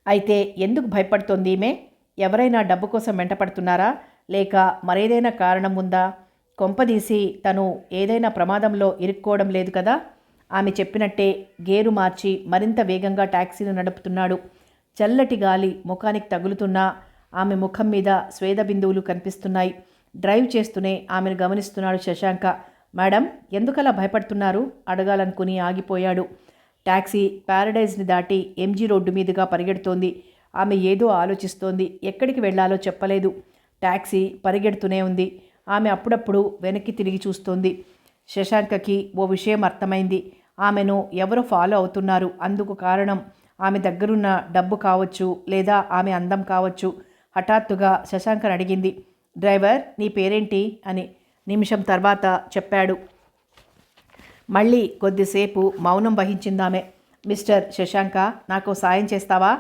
అయితే ఎందుకు భయపడుతోంది ఈమె? ఎవరైనా డబ్బు కోసం వెంటపడుతున్నారా, లేక మరేదైనా కారణం ఉందా? కొంపదీసి తను ఏదైనా ప్రమాదంలో ఇరుక్కోవడం లేదు కదా? ఆమె చెప్పినట్టే గేరు మార్చి మరింత వేగంగా ట్యాక్సీని నడుపుతున్నాడు. చల్లటి గాలి ముఖానికి తగులుతున్నా ఆమె ముఖం మీద స్వేద బిందువులు కనిపిస్తున్నాయి. డ్రైవ్ చేస్తూనే ఆమెను గమనిస్తున్నాడు శశాంక. మేడం, ఎందుకలా భయపడుతున్నారు అడగాలనుకుని ఆగిపోయాడు. టాక్సీ ప్యారడైజ్ని దాటి ఎంజీ రోడ్డు మీదుగా పరిగెడుతోంది. ఆమె ఏదో ఆలోచిస్తోంది. ఎక్కడికి వెళ్లాలో చెప్పలేదు. టాక్సీ పరిగెడుతూనే ఉంది. ఆమె అప్పుడప్పుడు వెనక్కి తిరిగి చూస్తోంది. శశాంకకి ఓ విషయం అర్థమైంది. ఆమెను ఎవరో ఫాలో అవుతున్నారు. అందుకు కారణం ఆమె దగ్గరున్న డబ్బు కావచ్చు, లేదా ఆమె అందం కావచ్చు. హఠాత్తుగా శశాంకని అడిగింది, డ్రైవర్, నీ పేరేంటి అని. నిమిషం తర్వాత చెప్పాడు. మళ్ళీ కొద్దిసేపు మౌనం వహించిందామె. మిస్టర్ శశాంక, నాకు సాయం చేస్తావా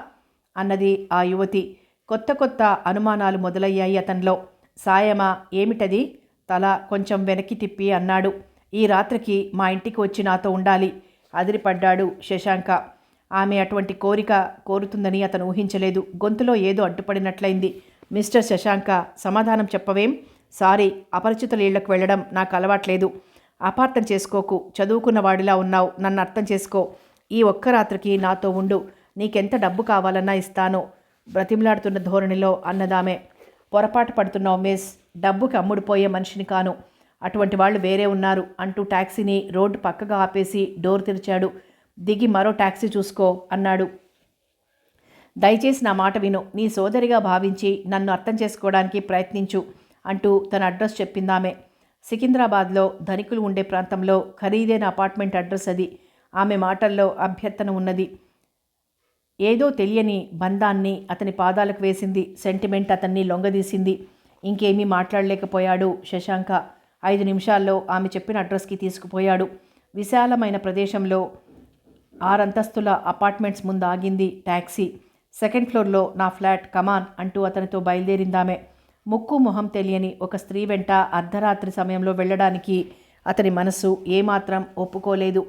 అన్నది ఆ యువతి. కొత్త కొత్త అనుమానాలు మొదలయ్యాయి అతనిలో. సాయమా? ఏమిటది? తల కొంచెం వెనక్కి తిప్పి అన్నాడు. ఈ రాత్రికి మా ఇంటికి వచ్చి నాతో ఉండాలి. అదిరిపడ్డాడు శశాంక. ఆమె అటువంటి కోరిక కోరుతుందని అతను ఊహించలేదు. గొంతులో ఏదో అడ్డుపడినట్లయింది. మిస్టర్ శశాంక, సమాధానం చెప్పవేం? సారీ, అపరిచితుల ఇళ్లకు వెళ్ళడం నాకు అలవాట్లేదు. అపార్థం చేసుకోకు. చదువుకున్న వాడిలా ఉన్నావు. నన్ను అర్థం చేసుకో. ఈ ఒక్క రాత్రికి నాతో ఉండు. నీకెంత డబ్బు కావాలన్నా ఇస్తాను బ్రతిమలాడుతున్న ధోరణిలో అన్నదామె. పొరపాటు పడుతున్నావు మిస్. డబ్బుకి అమ్ముడుపోయే మనిషిని కాను. అటువంటి వాళ్ళు వేరే ఉన్నారు అంటూ టాక్సీని రోడ్డు పక్కగా ఆపేసి డోర్ తెరిచాడు. దిగి మరో టాక్సీ చూసుకో అన్నాడు. దయచేసి నా మాట విను. నీ సోదరిగా భావించి నన్ను అర్థం చేసుకోవడానికి ప్రయత్నించు అంటూ తన అడ్రస్ చెప్పిందామె. సికింద్రాబాద్లో ధనికులు ఉండే ప్రాంతంలో ఖరీదైన అపార్ట్మెంట్ అడ్రస్ అది. ఆమె మాటల్లో అభ్యర్థన ఉన్నది. ఏదో తెలియని బంధాన్ని అతని పాదాలకు వేసింది. సెంటిమెంట్ అతన్ని లొంగదీసింది. ఇంకేమీ మాట్లాడలేకపోయాడు శశాంక. 5 నిమిషాల్లో ఆమె చెప్పిన అడ్రస్కి తీసుకుపోయాడు. విశాలమైన ప్రదేశంలో 6 అంతస్తుల అపార్ట్మెంట్స్ ముందు ఆగింది టాక్సీ. సెకండ్ ఫ్లోర్లో నా ఫ్లాట్, కమాన్ అంటూ అతనితో బయలుదేరిందామె. ముక్కు మొహం తెలియని ఒక స్త్రీ వెంట అర్ధరాత్రి సమయంలో వెళ్ళడానికి అతని మనసు ఏమాత్రం ఒప్పుకోలేదు.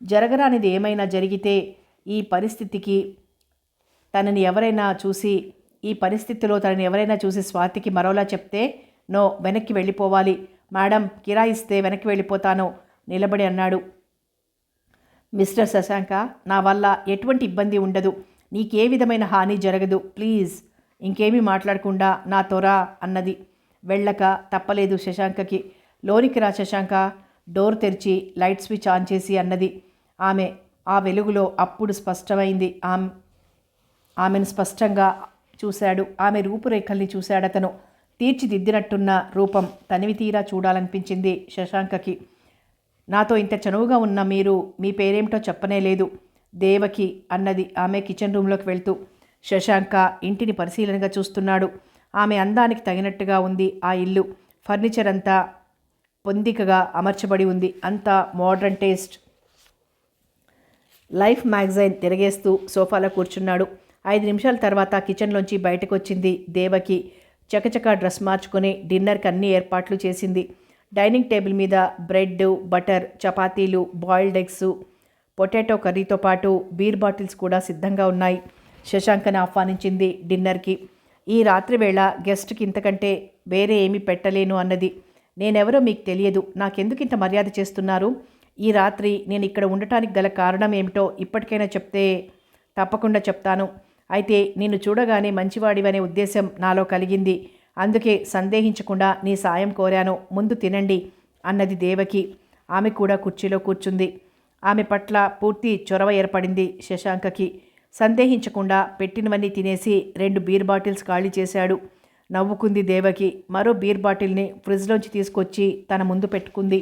జరగరానిది ఏమైనా జరిగితే ఈ పరిస్థితిలో తనని ఎవరైనా చూసి స్వాతికి మరోలా చెప్తే, నో, వెనక్కి వెళ్ళిపోవాలి. మేడం, కిరాయిస్తే వెనక్కి వెళ్ళిపోతాను నిలబడి అన్నాడు. మిస్టర్ శశాంక, నా వల్ల ఎటువంటి ఇబ్బంది ఉండదు. నీకే విధమైన హాని జరగదు. ప్లీజ్ ఇంకేమీ మాట్లాడకుండా నాతో రా అన్నది. వెళ్ళక తప్పలేదు శశాంకకి. లోనికి రా శశాంక. డోర్ తెరిచి లైట్ స్విచ్ ఆన్ చేసి అన్నది. ఆమె ఆ వెలుగులో అప్పుడు స్పష్టమైంది. ఆమెను స్పష్టంగా చూశాడు. ఆమె రూపురేఖల్ని చూశాడతను. తీర్చిదిద్దినట్టున్న రూపం తనివి తీరా చూడాలనిపించింది శశాంకకి. నాతో ఇంత చనువుగా ఉన్న మీరు మీ పేరేమిటో చెప్పనే లేదు. దేవకి అన్నది ఆమె కిచెన్ రూమ్లోకి వెళ్తూ. శశాంక ఇంటిని పరిశీలనగా చూస్తున్నాడు. ఆమె అందానికి తగినట్టుగా ఉంది ఆ ఇల్లు. ఫర్నిచర్ అంతా పొందికగా అమర్చబడి ఉంది. అంతా మోడర్న్ టేస్ట్. లైఫ్ మ్యాగజైన్ తిరగేస్తూ సోఫాలో కూర్చున్నాడు. 5 నిమిషాల తర్వాత కిచెన్లోంచి బయటకు వచ్చింది దేవకి. చకచకా డ్రెస్ మార్చుకొని డిన్నర్కి అన్ని ఏర్పాట్లు చేసింది. డైనింగ్ టేబుల్ మీద బ్రెడ్, బటర్, చపాతీలు, బాయిల్డ్ ఎగ్స్, పొటాటో కర్రీతో పాటు బీర్ బాటిల్స్ కూడా సిద్ధంగా ఉన్నాయి. శశాంకని ఆహ్వానించింది డిన్నర్కి. ఈ రాత్రి వేళ గెస్ట్కి ఇంతకంటే వేరే ఏమీ పెట్టలేను అన్నది. నేనెవరో మీకు తెలియదు. నాకెందుకు ఇంత మర్యాద చేస్తున్నారు? ఈ రాత్రి నేను ఇక్కడ ఉండటానికి గల కారణం ఏమిటో ఇప్పటికైనా చెప్తే. తప్పకుండా చెప్తాను. అయితే నిన్ను చూడగానే మంచివాడివనే ఉద్దేశం నాలో కలిగింది. అందుకే సందేహించకుండా నీ సాయం కోరాను. ముందు తినండి అన్నది దేవకి. ఆమె కూడా కుర్చీలో కూర్చుంది. ఆమె పట్ల పూర్తి చొరవ ఏర్పడింది శశాంకకి. సందేహించకుండా పెట్టినవన్నీ తినేసి 2 బీర్ బాటిల్స్ ఖాళీ చేశాడు. నవ్వుకుంది దేవకి. మరో బీర్ బాటిల్ని ఫ్రిడ్జ్లోంచి తీసుకొచ్చి తన ముందు పెట్టుకుంది.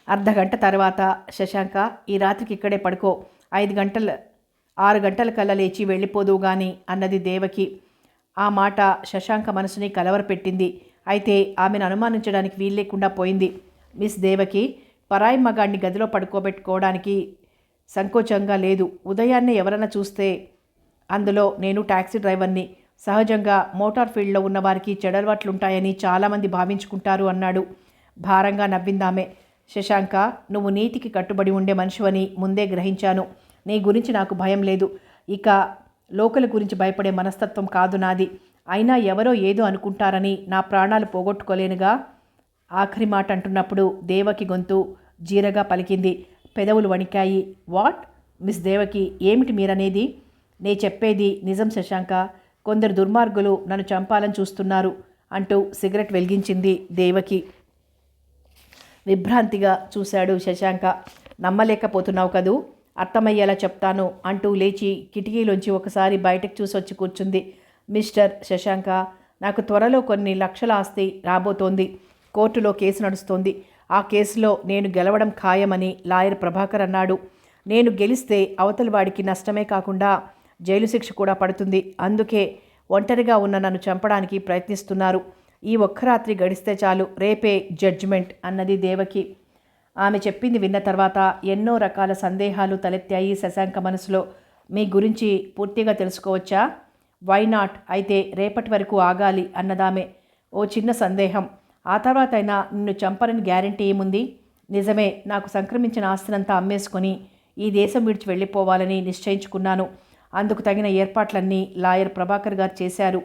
అర్ధగంట తర్వాత, శశాంక, ఈ రాత్రికి ఇక్కడే పడుకో. 6 గంటల కల్లా లేచి వెళ్ళిపోదువు గాని అన్నది దేవకి. ఆ మాట శశాంక మనసుని కలవరపెట్టింది. అయితే ఆమెను అనుమానించడానికి వీల్లేకుండా పోయింది. మిస్ దేవకి పరాయి మగాడిని గదిలో పడుకోబెట్టుకోవడానికి సంకోచంగా లేదు. ఉదయాన్నే ఎవరన్నా చూస్తే, అందులో నేను టాక్సీ డ్రైవర్ని. సహజంగా మోటార్ ఫీల్డ్లో ఉన్నవారికి చెడలవాట్లుంటాయని చాలామంది భావించుకుంటారు అన్నాడు. భారంగా నవ్విందామె. శశాంక, నువ్వు నీతికి కట్టుబడి ఉండే మనిషివని ముందే గ్రహించాను. నీ గురించి నాకు భయం లేదు. ఇక లోకల గురించి భయపడే మనస్తత్వం కాదు నాది. అయినా ఎవరో ఏదో అనుకుంటారని నా ప్రాణాలు పోగొట్టుకోలేనుగా. ఆఖరి మాట అంటున్నప్పుడు దేవకి గొంతు జీరగా పలికింది. పెదవులు వణికాయి. వాట్? మిస్ దేవకి, ఏమిటి మీరనేది? నే చెప్పేది నిజం శశాంక. కొందరు దుర్మార్గులు నన్ను చంపాలని చూస్తున్నారు అంటూ సిగరెట్ వెలిగించింది దేవకి. విభ్రాంతిగా చూశాడు శశాంక. నమ్మలేకపోతున్నావు కదూ, అర్థమయ్యేలా చెప్తాను అంటూ లేచి కిటికీలోంచి ఒకసారి బయటకు చూసి వచ్చి కూర్చుంది. మిస్టర్ శశాంక, నాకు త్వరలో కొన్ని లక్షల ఆస్తి రాబోతోంది. కోర్టులో కేసు నడుస్తోంది. ఆ కేసులో నేను గెలవడం ఖాయమని లాయర్ ప్రభాకర్ అన్నాడు. నేను గెలిస్తే అవతలి వాడికి నష్టమే కాకుండా జైలు శిక్ష కూడా పడుతుంది. అందుకే ఒంటరిగా ఉన్న నన్ను చంపడానికి ప్రయత్నిస్తున్నారు. ఈ ఒక్క రాత్రి గడిస్తే చాలు, రేపే జడ్జిమెంట్ అన్నది దేవకి. ఆమె చెప్పింది విన్న తర్వాత ఎన్నో రకాల సందేహాలు తలెత్తాయి శశాంక మనసులో. మీ గురించి పూర్తిగా తెలుసుకోవచ్చా? Why not? అయితే రేపటి వరకు ఆగాలి అన్నదామె. ఓ చిన్న సందేహం. ఆ తర్వాత అయినా నిన్ను చంపరని గ్యారంటీ ఏముంది? నిజమే, నాకు సంక్రమించిన ఆస్తినంతా అమ్మేసుకొని ఈ దేశం విడిచి వెళ్ళిపోవాలని నిశ్చయించుకున్నాను. అందుకు తగిన ఏర్పాట్లన్నీ లాయర్ ప్రభాకర్ గారు చేశారు.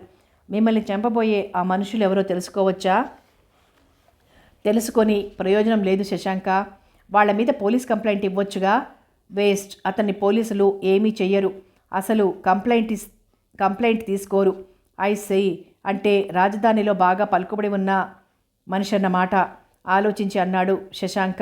మిమ్మల్ని చంపబోయే ఆ మనుషులు ఎవరో తెలుసుకోవచ్చా? తెలుసుకొని ప్రయోజనం లేదు శశాంక. వాళ్ళ మీద పోలీస్ కంప్లైంట్ ఇవ్వొచ్చుగా. వేస్ట్. అతన్ని పోలీసులు ఏమీ చెయ్యరు. అసలు కంప్లైంట్ తీసుకోరు. ఐ సెయి అంటే రాజధానిలో బాగా పలుకుబడి ఉన్న మనిషి అన్నమాట. ఆలోచించి అన్నాడు శశాంక.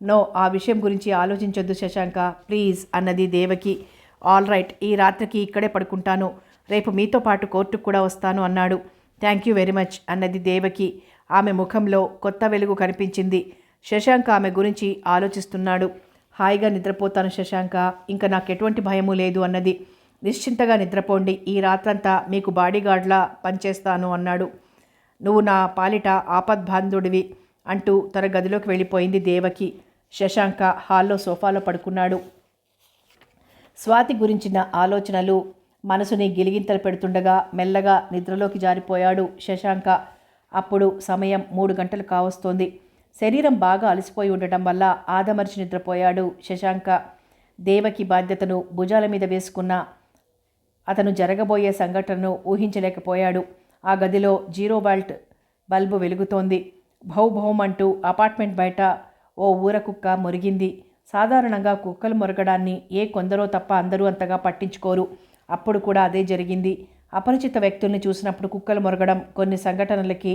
నో, ఆ విషయం గురించి ఆలోచించొద్దు శశాంక, ప్లీజ్ అన్నది దేవకి. ఆల్ రైట్, ఈ రాత్రికి ఇక్కడే పడుకుంటాను. రేపు మీతో పాటు కోర్టుకు కూడా వస్తాను అన్నాడు. థ్యాంక్ యూ వెరీ మచ్ అన్నది దేవకి. ఆమె ముఖంలో కొత్త వెలుగు కనిపించింది. శశాంక ఆమె గురించి ఆలోచిస్తున్నాడు. హాయిగా నిద్రపోతాను శశాంక, ఇంకా నాకు ఎటువంటి భయము లేదు అన్నది. నిశ్చింతగా నిద్రపోండి, ఈ రాత్రంతా మీకు బాడీగార్డ్లా పనిచేస్తాను అన్నాడు. నువ్వు నా పాలిట ఆపద్బాంధుడివి అంటూ తన గదిలోకి వెళ్ళిపోయింది దేవకి. శశాంక హాల్లో సోఫాలో పడుకున్నాడు. స్వాతి గురించిన ఆలోచనలు మనసుని గిలిగింతలు పెడుతుండగా మెల్లగా నిద్రలోకి జారిపోయాడు శశాంక. అప్పుడు సమయం 3 గంటలు కావస్తోంది. శరీరం బాగా అలసిపోయి ఉండటం వల్ల ఆదమర్చి నిద్రపోయాడు శశాంక. దేవకి బాధ్యతను భుజాల మీద వేసుకున్న అతను జరగబోయే సంఘటనను ఊహించలేకపోయాడు. ఆ గదిలో 0 వోల్ట్ బల్బు వెలుగుతోంది. భౌభౌం అంటూ అపార్ట్మెంట్ బయట ఓ ఊరకుక్క మురిగింది. సాధారణంగా కుక్కలు మొరగడాన్ని కొందరో తప్ప అందరూ అంతగా పట్టించుకోరు. అప్పుడు కూడా అదే జరిగింది. అపరిచిత వ్యక్తుల్ని చూసినప్పుడు కుక్కలు మొరగడం కొన్ని సంఘటనలకి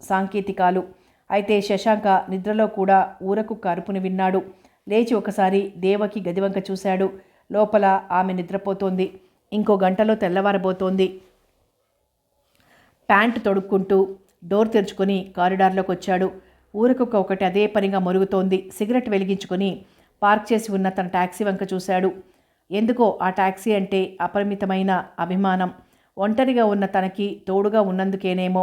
సాంకేతికాలు. అయితే శశాంక నిద్రలో కూడా ఊరకుక్క అరుపుని విన్నాడు. లేచి ఒకసారి దేవకి గదివంక చూశాడు. లోపల ఆమె నిద్రపోతోంది. ఇంకో గంటలో తెల్లవారబోతోంది. ప్యాంటు తొడుక్కుంటూ డోర్ తెరుచుకొని కారిడార్లోకి వచ్చాడు. ఊరకుక్క ఒకటి అదే పనిగా మొరుగుతోంది. సిగరెట్ వెలిగించుకొని పార్క్ చేసి ఉన్న తన ట్యాక్సీ వంక చూశాడు. ఎందుకో ఆ ట్యాక్సీ అంటే అపరిమితమైన అభిమానం. ఒంటరిగా ఉన్న తనకి తోడుగా ఉన్నందుకేనేమో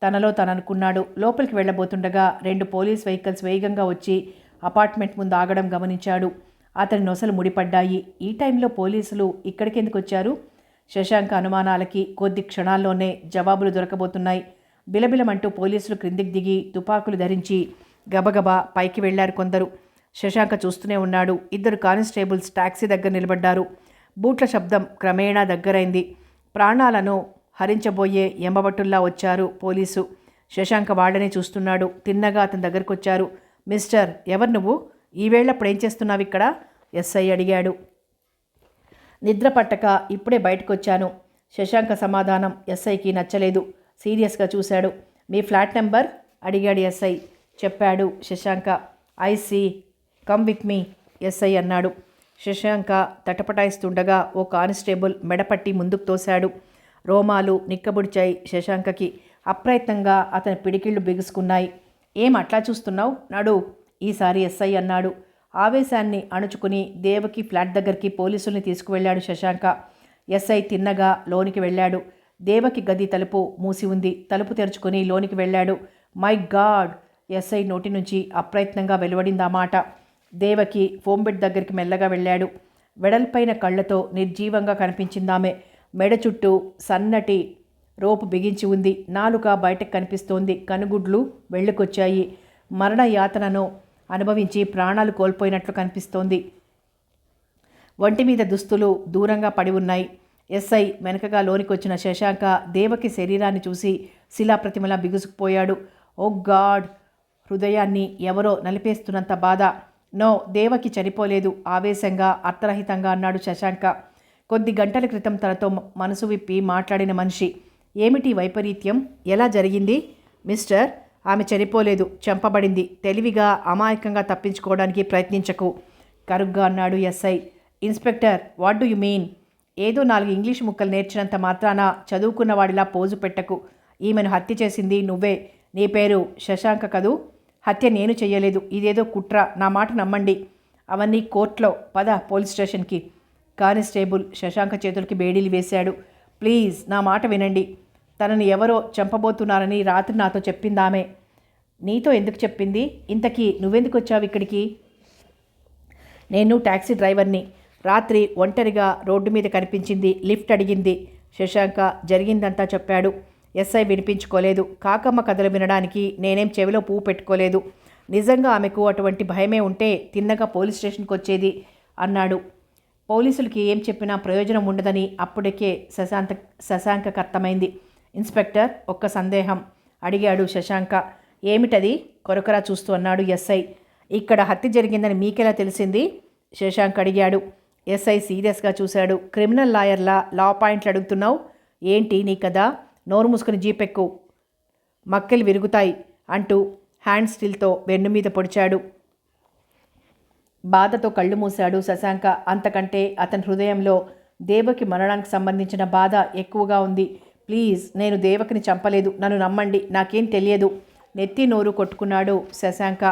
తనలో తను అనుకున్నాడు. లోపలికి వెళ్ళబోతుండగా 2 పోలీస్ వెహికల్స్ వేగంగా వచ్చి అపార్ట్మెంట్ ముందు ఆగడం గమనించాడు. అతని నొసలు ముడిపడ్డాయి. ఈ టైంలో పోలీసులు ఇక్కడికెందుకు వచ్చారు? శశాంక అనుమానాలకి కొద్ది క్షణాల్లోనే జవాబులు దొరకబోతున్నాయి. బిలబిలమంటూ పోలీసులు క్రిందికి దిగి తుపాకులు ధరించి గబగబా పైకి వెళ్లారు కొందరు. శశాంక చూస్తూనే ఉన్నాడు. 2 కానిస్టేబుల్స్ టాక్సీ దగ్గర నిలబడ్డారు. బూట్ల శబ్దం క్రమేణా దగ్గరైంది. ప్రాణాలను హరించబోయే ఎంబబట్టుల్లా వచ్చారు పోలీసు. శశాంక వాళ్ళనే చూస్తున్నాడు. తిన్నగా అతని దగ్గరకు వచ్చారు. మిస్టర్, ఎవరు నువ్వు? ఈవేళప్పుడు ఏం చేస్తున్నావు ఇక్కడ? ఎస్ఐ అడిగాడు. నిద్ర పట్టక ఇప్పుడే బయటకు వచ్చాను. శశాంక సమాధానం ఎస్ఐకి నచ్చలేదు. సీరియస్గా చూశాడు. మీ ఫ్లాట్ నెంబర్ అడిగాడు ఎస్ఐ. చెప్పాడు Shashanka. I see, come with me SI అన్నాడు. శశాంక తటపటాయిస్తుండగా ఓ కానిస్టేబుల్ మెడపట్టి ముందుకు తోశాడు. రోమాలు నిక్కబుడిచాయి శశాంకకి. అప్రయత్నంగా అతని పిడికిళ్ళు బిగుసుకున్నాయి. ఏం అట్లా చూస్తున్నావు? నడు ఈసారి ఎస్ఐ అన్నాడు. ఆవేశాన్ని అణుచుకుని దేవకి ఫ్లాట్ దగ్గరికి పోలీసుల్ని తీసుకువెళ్ళాడు శశాంక. ఎస్ఐ తిన్నగా లోనికి వెళ్ళాడు. దేవకి గది తలుపు మూసి ఉంది. తలుపు తెరుచుకొని లోనికి వెళ్ళాడు. My God! ఎస్ఐ నోటి నుంచి అప్రయత్నంగా వెలువడింది ఆ మాట. దేవకి ఫోమ్ బెడ్ దగ్గరికి మెల్లగా వెళ్ళాడు. వెడల్పైన కళ్ళతో నిర్జీవంగా కనిపించిందామె. మెడ చుట్టూ సన్నటి రోపు బిగించి ఉంది. నాలుక బయటకు కనిపిస్తోంది. కనుగుడ్లు వెళ్ళుకొచ్చాయి. మరణ యాతనను అనుభవించి ప్రాణాలు కోల్పోయినట్లు కనిపిస్తోంది. ఒంటి మీద దుస్తులు దూరంగా పడి ఉన్నాయి. ఎస్ఐ వెనకగా లోనికొచ్చిన శశాంక దేవకి శరీరాన్ని చూసి శిలాప్రతిమలా బిగుసుకుపోయాడు. ఓ గాడ్! హృదయాన్ని ఎవరో నలిపేస్తున్నంత బాధ. నో, దేవకి చనిపోలేదు, ఆవేశంగా అర్థరహితంగా అన్నాడు శశాంక. కొద్ది గంటల క్రితం తనతో మనసు విప్పి మాట్లాడిన మనిషి. ఏమిటి వైపరీత్యం? ఎలా జరిగింది? మిస్టర్, ఆమె చనిపోలేదు, చంపబడింది. తెలివిగా అమాయకంగా తప్పించుకోవడానికి ప్రయత్నించకు, కరుగ్గా అన్నాడు SI. Inspector, what do you mean? ఏదో 4 ఇంగ్లీష్ ముక్కలు నేర్చినంత మాత్రాన చదువుకున్నవాడిలా పోజు పెట్టకు. ఈమెను హత్య చేసింది నువ్వే. నీ పేరు శశాంక కదూ? హత్య నేను చెయ్యలేదు. ఇదేదో కుట్ర. నా మాట నమ్మండి. అవన్నీ కోర్టులో. పద పోలీస్ స్టేషన్కి. కానిస్టేబుల్ శశాంక చేతులకి బేడీలు వేశాడు. ప్లీజ్ నా మాట వినండి. తనని ఎవరో చంపబోతున్నారని రాత్రి నాతో చెప్పిందామే. నీతో ఎందుకు చెప్పింది? ఇంతకీ నువ్వెందుకు వచ్చావు ఇక్కడికి? నేను టాక్సీ డ్రైవర్ని. రాత్రి ఒంటరిగా రోడ్డు మీద కనిపించింది. లిఫ్ట్ అడిగింది. శశాంక జరిగిందంతా చెప్పాడు. ఎస్ఐ వినిపించుకోలేదు. కాకమ్మ కథలు వినడానికి నేనేం చెవిలో పువ్వు పెట్టుకోలేదు. నిజంగా ఆమెకు అటువంటి భయమే ఉంటే తిన్నగా పోలీస్ స్టేషన్కి వచ్చేది అన్నాడు. పోలీసులకి ఏం చెప్పినా ప్రయోజనం ఉండదని అప్పటికే శశాంకకు అర్థమైంది. ఇన్స్పెక్టర్, ఒక్క సందేహం అడిగాడు శశాంక. ఏమిటది? కొరకొరా చూస్తూ అన్నాడు ఎస్ఐ. ఇక్కడ హత్య జరిగిందని మీకెలా తెలిసింది? శశాంక్ అడిగాడు. ఎస్ఐ సీరియస్గా చూశాడు. క్రిమినల్ లాయర్లా లా పాయింట్లు అడుగుతున్నావు ఏంటి? నీ కదా? నోరు మూసుకుని జీపెక్కు, మక్కెలు విరుగుతాయి అంటూ హ్యాండ్ స్టిల్తో వెన్ను మీద పొడిచాడు. బాధతో కళ్ళు మూశాడు శశాంక. అంతకంటే అతని హృదయంలో దేవకి మరణానికి సంబంధించిన బాధ ఎక్కువగా ఉంది. ప్లీజ్, నేను దేవకిని చంపలేదు. నన్ను నమ్మండి. నాకేం తెలియదు. నెత్తి నోరు కొట్టుకున్నాడు శశాంక.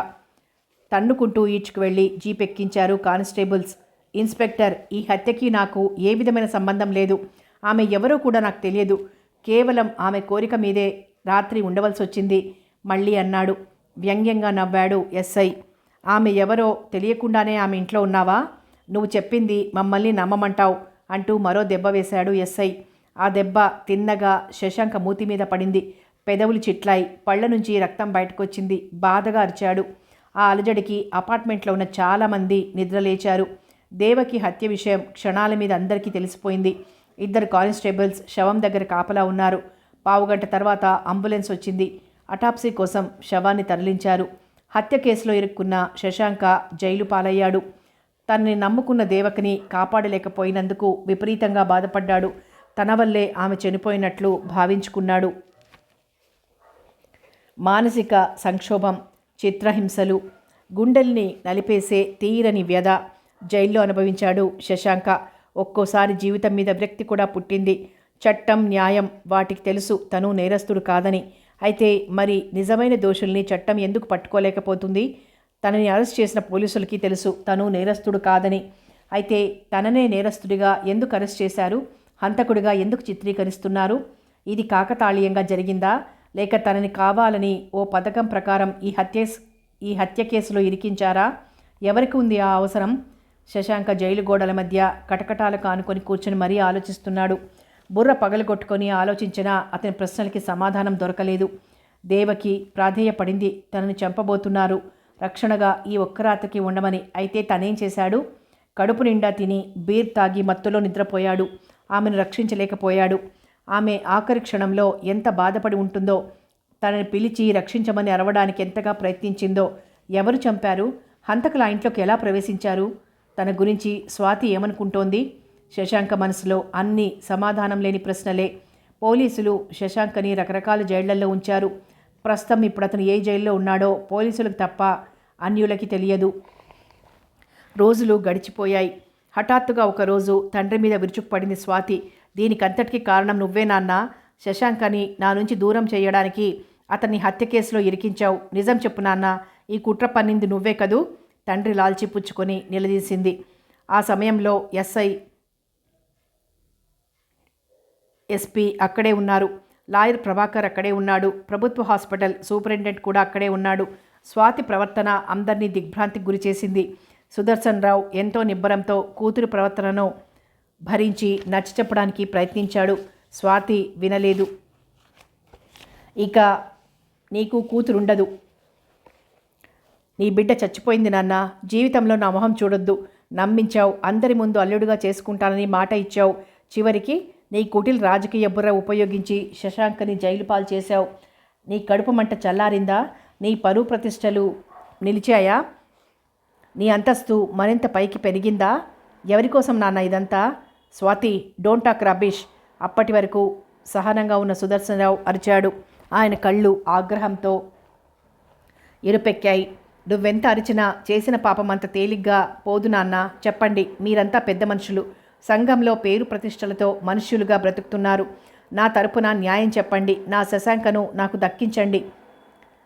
తన్నుకుంటూ ఈడ్చుకు వెళ్ళి జీప్ ఎక్కించారు కానిస్టేబుల్స్. ఇన్స్పెక్టర్, ఈ హత్యకి నాకు ఏ విధమైన సంబంధం లేదు. ఆమె ఎవరో కూడా నాకు తెలియదు. కేవలం ఆమె కోరిక మీదే రాత్రి ఉండవలసి వచ్చింది మళ్ళీ అన్నాడు. వ్యంగ్యంగా నవ్వాడు ఎస్ఐ. ఆమె ఎవరో తెలియకుండానే ఆమె ఇంట్లో ఉన్నావా? నువ్వు చెప్పింది మమ్మల్ని నమ్మమంటావు అంటూ మరో దెబ్బ వేశాడు ఎస్ఐ. ఆ దెబ్బ తిన్నగా శశాంక మూతి మీద పడింది. పెదవులు చిట్లాయి, పళ్ళ నుంచి రక్తం బయటకొచ్చింది. బాధగా అరిచాడు. ఆ అలజడికి అపార్ట్మెంట్లో ఉన్న చాలామంది నిద్రలేచారు. దేవకి హత్య విషయం క్షణాల మీద అందరికీ తెలిసిపోయింది. 2 కానిస్టేబుల్స్ శవం దగ్గర కాపలా ఉన్నారు. పావుగంట తర్వాత అంబులెన్స్ వచ్చింది. అటాప్సీ కోసం శవాన్ని తరలించారు. హత్య కేసులో ఇరుక్కున్న శశాంక జైలు పాలయ్యాడు. తనని నమ్ముకున్న దేవకిని కాపాడలేకపోయినందుకు విపరీతంగా బాధపడ్డాడు. తన వల్లే ఆమె చనిపోయినట్లు భావించుకున్నాడు. మానసిక సంక్షోభం, చిత్రహింసలు, గుండెల్ని నలిపేసే తీరని వ్యధ జైల్లో అనుభవించాడు శశాంక. ఒక్కోసారి జీవితం మీద విరక్తి కూడా పుట్టింది. చట్టం, న్యాయం వాటికి తెలుసు తను నేరస్తుడు కాదని. అయితే మరి నిజమైన దోషుల్ని చట్టం ఎందుకు పట్టుకోలేకపోతుంది? తనని అరెస్ట్ చేసిన పోలీసులకి తెలుసు తను నేరస్తుడు కాదని. అయితే తననే నేరస్తుడిగా ఎందుకు అరెస్ట్ చేశారు? హంతకుడిగా ఎందుకు చిత్రీకరిస్తున్నారు? ఇది కాకతాళీయంగా జరిగిందా? లేక తనని కావాలని ఓ పథకం ప్రకారం ఈ హత్య కేసులో ఇరికించారా? ఎవరికి ఉంది ఆ అవసరం? శశాంక జైలు గోడల మధ్య కటకటాలకు ఆనుకొని కూర్చొని మరీ ఆలోచిస్తున్నాడు. బుర్ర పగలగొట్టుకొని ఆలోచించినా అతని ప్రశ్నలకి సమాధానం దొరకలేదు. దేవకి ప్రాధేయపడింది. తనని చంపబోతున్నారు, రక్షణగా ఈ ఒక్క రాత్రికి ఉండమని. అయితే తనేం చేశాడు? కడుపు నిండా తిని బీర్ తాగి మత్తులో నిద్రపోయాడు. ఆమెను రక్షించలేకపోయాడు. ఆమె ఆఖరి క్షణంలో ఎంత బాధపడి ఉంటుందో. తనని పిలిచి రక్షించమని అరవడానికి ఎంతగా ప్రయత్నించిందో. ఎవరు చంపారు? హంతకులు ఆ ఇంట్లోకి ఎలా ప్రవేశించారు? తన గురించి స్వాతి ఏమనుకుంటోంది? శశాంక మనసులో అన్ని సమాధానం లేని ప్రశ్నలే. పోలీసులు శశాంకని రకరకాల జైళ్లలో ఉంచారు. ప్రస్తుతం ఇప్పుడు అతను ఏ జైల్లో ఉన్నాడో పోలీసులకు తప్ప అన్యులకి తెలియదు. రోజులు గడిచిపోయాయి. హఠాత్తుగా ఒకరోజు తండ్రి మీద విరుచుకుపడింది స్వాతి. దీనికంతటికీ కారణం నువ్వే నాన్న. శశాంకని నా నుంచి దూరం చేయడానికి అతన్ని హత్య కేసులో ఇరికించావు. నిజం చెప్పు నాన్న, ఈ కుట్ర పన్నింది నువ్వే కదూ? తండ్రి లాల్చి పుచ్చుకొని నిలదీసింది. ఆ సమయంలో ఎస్పీ అక్కడే ఉన్నారు. లాయర్ ప్రభాకర్ అక్కడే ఉన్నాడు. ప్రభుత్వ హాస్పిటల్ సూపరింటెండెంట్ కూడా అక్కడే ఉన్నాడు. స్వాతి ప్రవర్తన అందరినీ దిగ్భ్రాంతికి గురిచేసింది. సుదర్శన్ రావు ఎంతో నిబ్బరంతో కూతురు ప్రవర్తనను భరించి నచ్చ చెప్పడానికి ప్రయత్నించాడు. స్వాతి వినలేదు. ఇక నీకు కూతురుండదు. నీ బిడ్డ చచ్చిపోయింది నాన్న. జీవితంలో నా మొహం చూడొద్దు. నమ్మించావు. అందరి ముందు అల్లుడుగా చేసుకుంటానని మాట ఇచ్చావు. చివరికి నీ కుటిల్ రాజకీయ బుర్ర ఉపయోగించి శశాంకని జైలు పాలు చేశావు. నీ కడుపు మంట చల్లారిందా? నీ పరువు ప్రతిష్టలు నిలిచాయా? నీ అంతస్తు మరింత పైకి పెరిగిందా? ఎవరి కోసం నాన్న ఇదంతా? Swathi, don't talk rubbish. అప్పటి వరకు సహనంగా ఉన్న సుదర్శనరావు అరిచాడు. ఆయన కళ్ళు ఆగ్రహంతో ఎరుపెక్కాయి. నువ్వెంత అరిచినా చేసిన పాపం అంత తేలిగ్గా పోదు నాన్న. చెప్పండి, మీరంతా పెద్ద మనుషులు, సంఘంలో పేరు ప్రతిష్టలతో మనుష్యులుగా బ్రతుకుతున్నారు. నా తరపున న్యాయం చెప్పండి. నా శశాంకను నాకు దక్కించండి.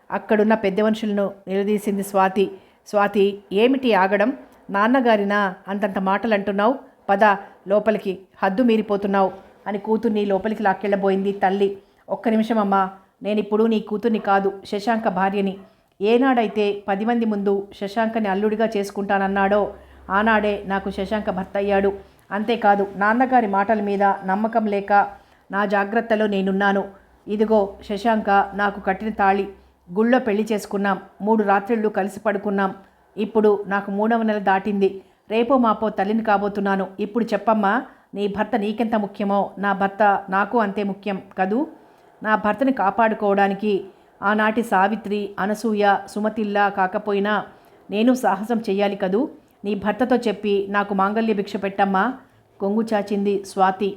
అక్కడున్న పెద్ద మనుషులను నిలదీసింది స్వాతి. స్వాతి, ఏమిటి ఆగడం? నాన్నగారినా అంతంత మాటలు అంటున్నావు? పద లోపలికి, హద్దు మీరిపోతున్నావు అని కూతుర్ని లోపలికి లాక్కెళ్ళబోయింది తల్లి. ఒక్క నిమిషం అమ్మా, నేనిప్పుడు నీ కూతుర్ని కాదు, శశాంక భార్యని. ఏనాడైతే 10 మంది ముందు శశాంకని అల్లుడిగా చేసుకుంటానన్నాడో ఆనాడే నాకు శశాంక భర్త అయ్యాడు. అంతేకాదు, నాన్నగారి మాటల మీద నమ్మకం లేక నా జాగ్రత్తలో నేనున్నాను. ఇదిగో శశాంక నాకు కట్టిన తాళి. గుళ్ళో పెళ్లి చేసుకున్నాం. 3 రాత్రిళ్ళు కలిసి పడుకున్నాం. ఇప్పుడు నాకు 3వ నెల దాటింది. రేపో మాపో తల్లిని కాబోతున్నాను. ఇప్పుడు చెప్పమ్మా, నీ భర్త నీకెంత ముఖ్యమో నా భర్త నాకు అంతే ముఖ్యం కదూ. నా భర్తని కాపాడుకోవడానికి ఆనాటి సావిత్రి, అనసూయ, సుమతిల్లా కాకపోయినా నేను సాహసం చెయ్యాలి కదూ. నీ భర్తతో చెప్పి నాకు మాంగళ్య భిక్ష పెట్టమ్మా. కొంగు చాచింది స్వాతి.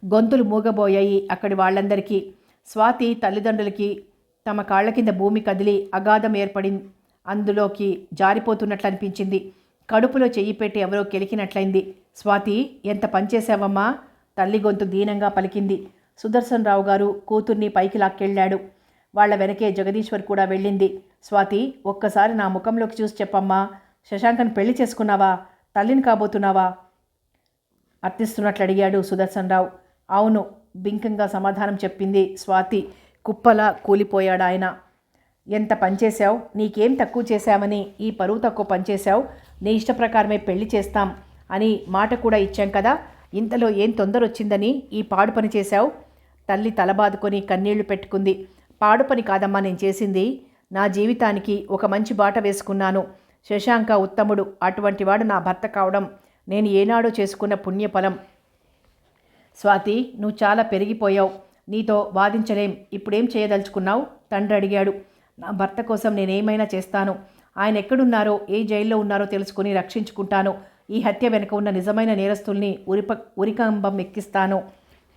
గొంతులు మూగబోయాయి అక్కడి వాళ్ళందరికీ. స్వాతి తల్లిదండ్రులకి తమ కాళ్ల కింద భూమి కదిలి అగాధం ఏర్పడి అందులోకి జారిపోతున్నట్లు అనిపించింది. కడుపులో చెయ్యి పెట్టి ఎవరో కెలికినట్లయింది. స్వాతి, ఎంత పనిచేశావమ్మా? తల్లి గొంతు దీనంగా పలికింది. సుదర్శన్ రావు గారు కూతుర్ని పైకి లాక్కెళ్ళాడు. వాళ్ల వెనకే జగదీశ్వర్ కూడా వెళ్ళింది. స్వాతి, ఒక్కసారి నా ముఖంలోకి చూసి చెప్పమ్మా, శశాంకన్ పెళ్లి చేసుకున్నావా? తల్లిని కాబోతున్నావా? అర్థిస్తున్నట్లు అడిగాడు సుదర్శన్ రావు. అవును, బింకంగా సమాధానం చెప్పింది స్వాతి. కుప్పలా కూలిపోయాడాయన. ఎంత పనిచేశావు? నీకేం తక్కువ చేశావని ఈ పరువు తక్కువ పనిచేశావు? నీ ఇష్ట ప్రకారమే పెళ్లి చేస్తాం అని మాట కూడా ఇచ్చాం కదా. ఇంతలో ఏం తొందర వచ్చిందని ఈ పాడు పని చేశావు? తల్లి తలబాదుకొని కన్నీళ్లు పెట్టుకుంది. పాడు పని కాదమ్మా నేను చేసింది. నా జీవితానికి ఒక మంచి బాట వేసుకున్నాను. శశాంక ఉత్తముడు. అటువంటివాడు నా భర్త కావడం నేను ఏనాడో చేసుకున్న పుణ్యఫలం. స్వాతి, నువ్వు చాలా పెరిగిపోయావు. నీతో వాదించలేం. ఇప్పుడేం చేయదలుచుకున్నావు? తండ్రి అడిగాడు. నా భర్త కోసం నేనేమైనా చేస్తాను. ఆయన ఎక్కడున్నారో, ఏ జైల్లో ఉన్నారో తెలుసుకుని రక్షించుకుంటాను. ఈ హత్య వెనుక ఉన్న నిజమైన నేరస్తుల్ని ఉరికంబం ఎక్కిస్తాను.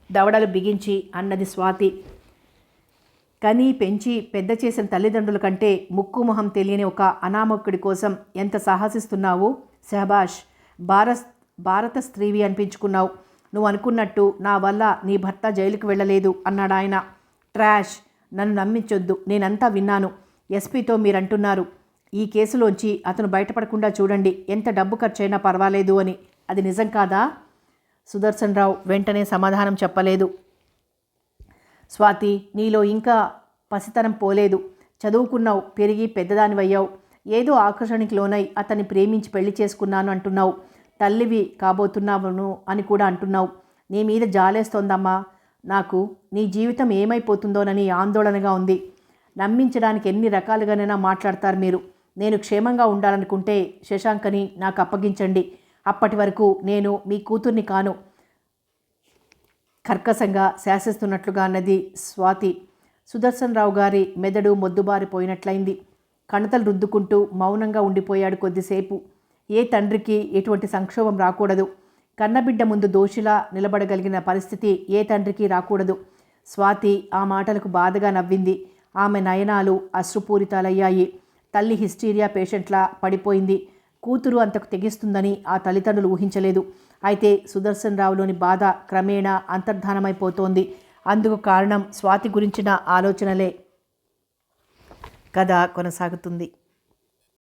దవడలు బిగించి అన్నది స్వాతి. కని పెంచి పెద్ద చేసిన తల్లిదండ్రుల కంటే ముక్కు మొహం తెలియని ఒక అనామకుడి కోసం ఎంత సాహసిస్తున్నావు. శహబాష్, భారత స్త్రీవి అనిపించుకున్నావు. నువ్వు అనుకున్నట్టు నా వల్ల నీ భర్త జైలుకు వెళ్ళలేదు అన్నాడాయన. ట్రాష్, నన్ను నమ్మించొద్దు. నేనంతా విన్నాను. ఎస్పీతో మీరంటున్నారు ఈ కేసులోంచి అతను బయటపడకుండా చూడండి, ఎంత డబ్బు ఖర్చైనా పర్వాలేదు అని. అది నిజం కాదా? సుదర్శన్ రావు వెంటనే సమాధానం చెప్పలేదు. స్వాతి, నీలో ఇంకా పసితనం పోలేదు. చదువుకున్నావు, పెరిగి పెద్దదానివయ్యావు. ఏదో ఆకర్షణకి లోనై అతన్ని ప్రేమించి పెళ్లి చేసుకున్నాను అంటున్నావు. తల్లివి కాబోతున్నావును అని కూడా అంటున్నావు. నీ మీద జాలేస్తోందమ్మా. నాకు నీ జీవితం ఏమైపోతుందోనని ఆందోళనగా ఉంది. నమ్మించడానికి ఎన్ని రకాలుగానైనా మాట్లాడతారు మీరు. నేను క్షేమంగా ఉండాలనుకుంటే శశాంకని నాకు అప్పగించండి. అప్పటి వరకు నేను మీ కూతుర్ని కాను. కర్కశంగా శాసిస్తున్నట్లుగా అన్నది స్వాతి. సుదర్శన్ రావు గారి మెదడు మొద్దుబారిపోయినట్లయింది. కణతలు రుద్దుకుంటూ మౌనంగా ఉండిపోయాడు కొద్దిసేపు. ఏ తండ్రికి ఎటువంటి సంక్షోభం రాకూడదు. కన్నబిడ్డ ముందు దోషిలా నిలబడగలిగిన పరిస్థితి ఏ తండ్రికి రాకూడదు. స్వాతి ఆ మాటలకు బాధగా నవ్వింది. ఆమె నయనాలు అశ్రుపూరితాలయ్యాయి. తల్లి హిస్టీరియా పేషెంట్లా పడిపోయింది. కూతురు అంతకు తెగిస్తుందని ఆ తల్లిదండ్రులు ఊహించలేదు. అయితే సుదర్శన్ రావులోని బాధ క్రమేణా అంతర్ధానమైపోతోంది. అందుకు కారణం స్వాతి గురించిన ఆలోచనలే. కథ కొనసాగుతుంది.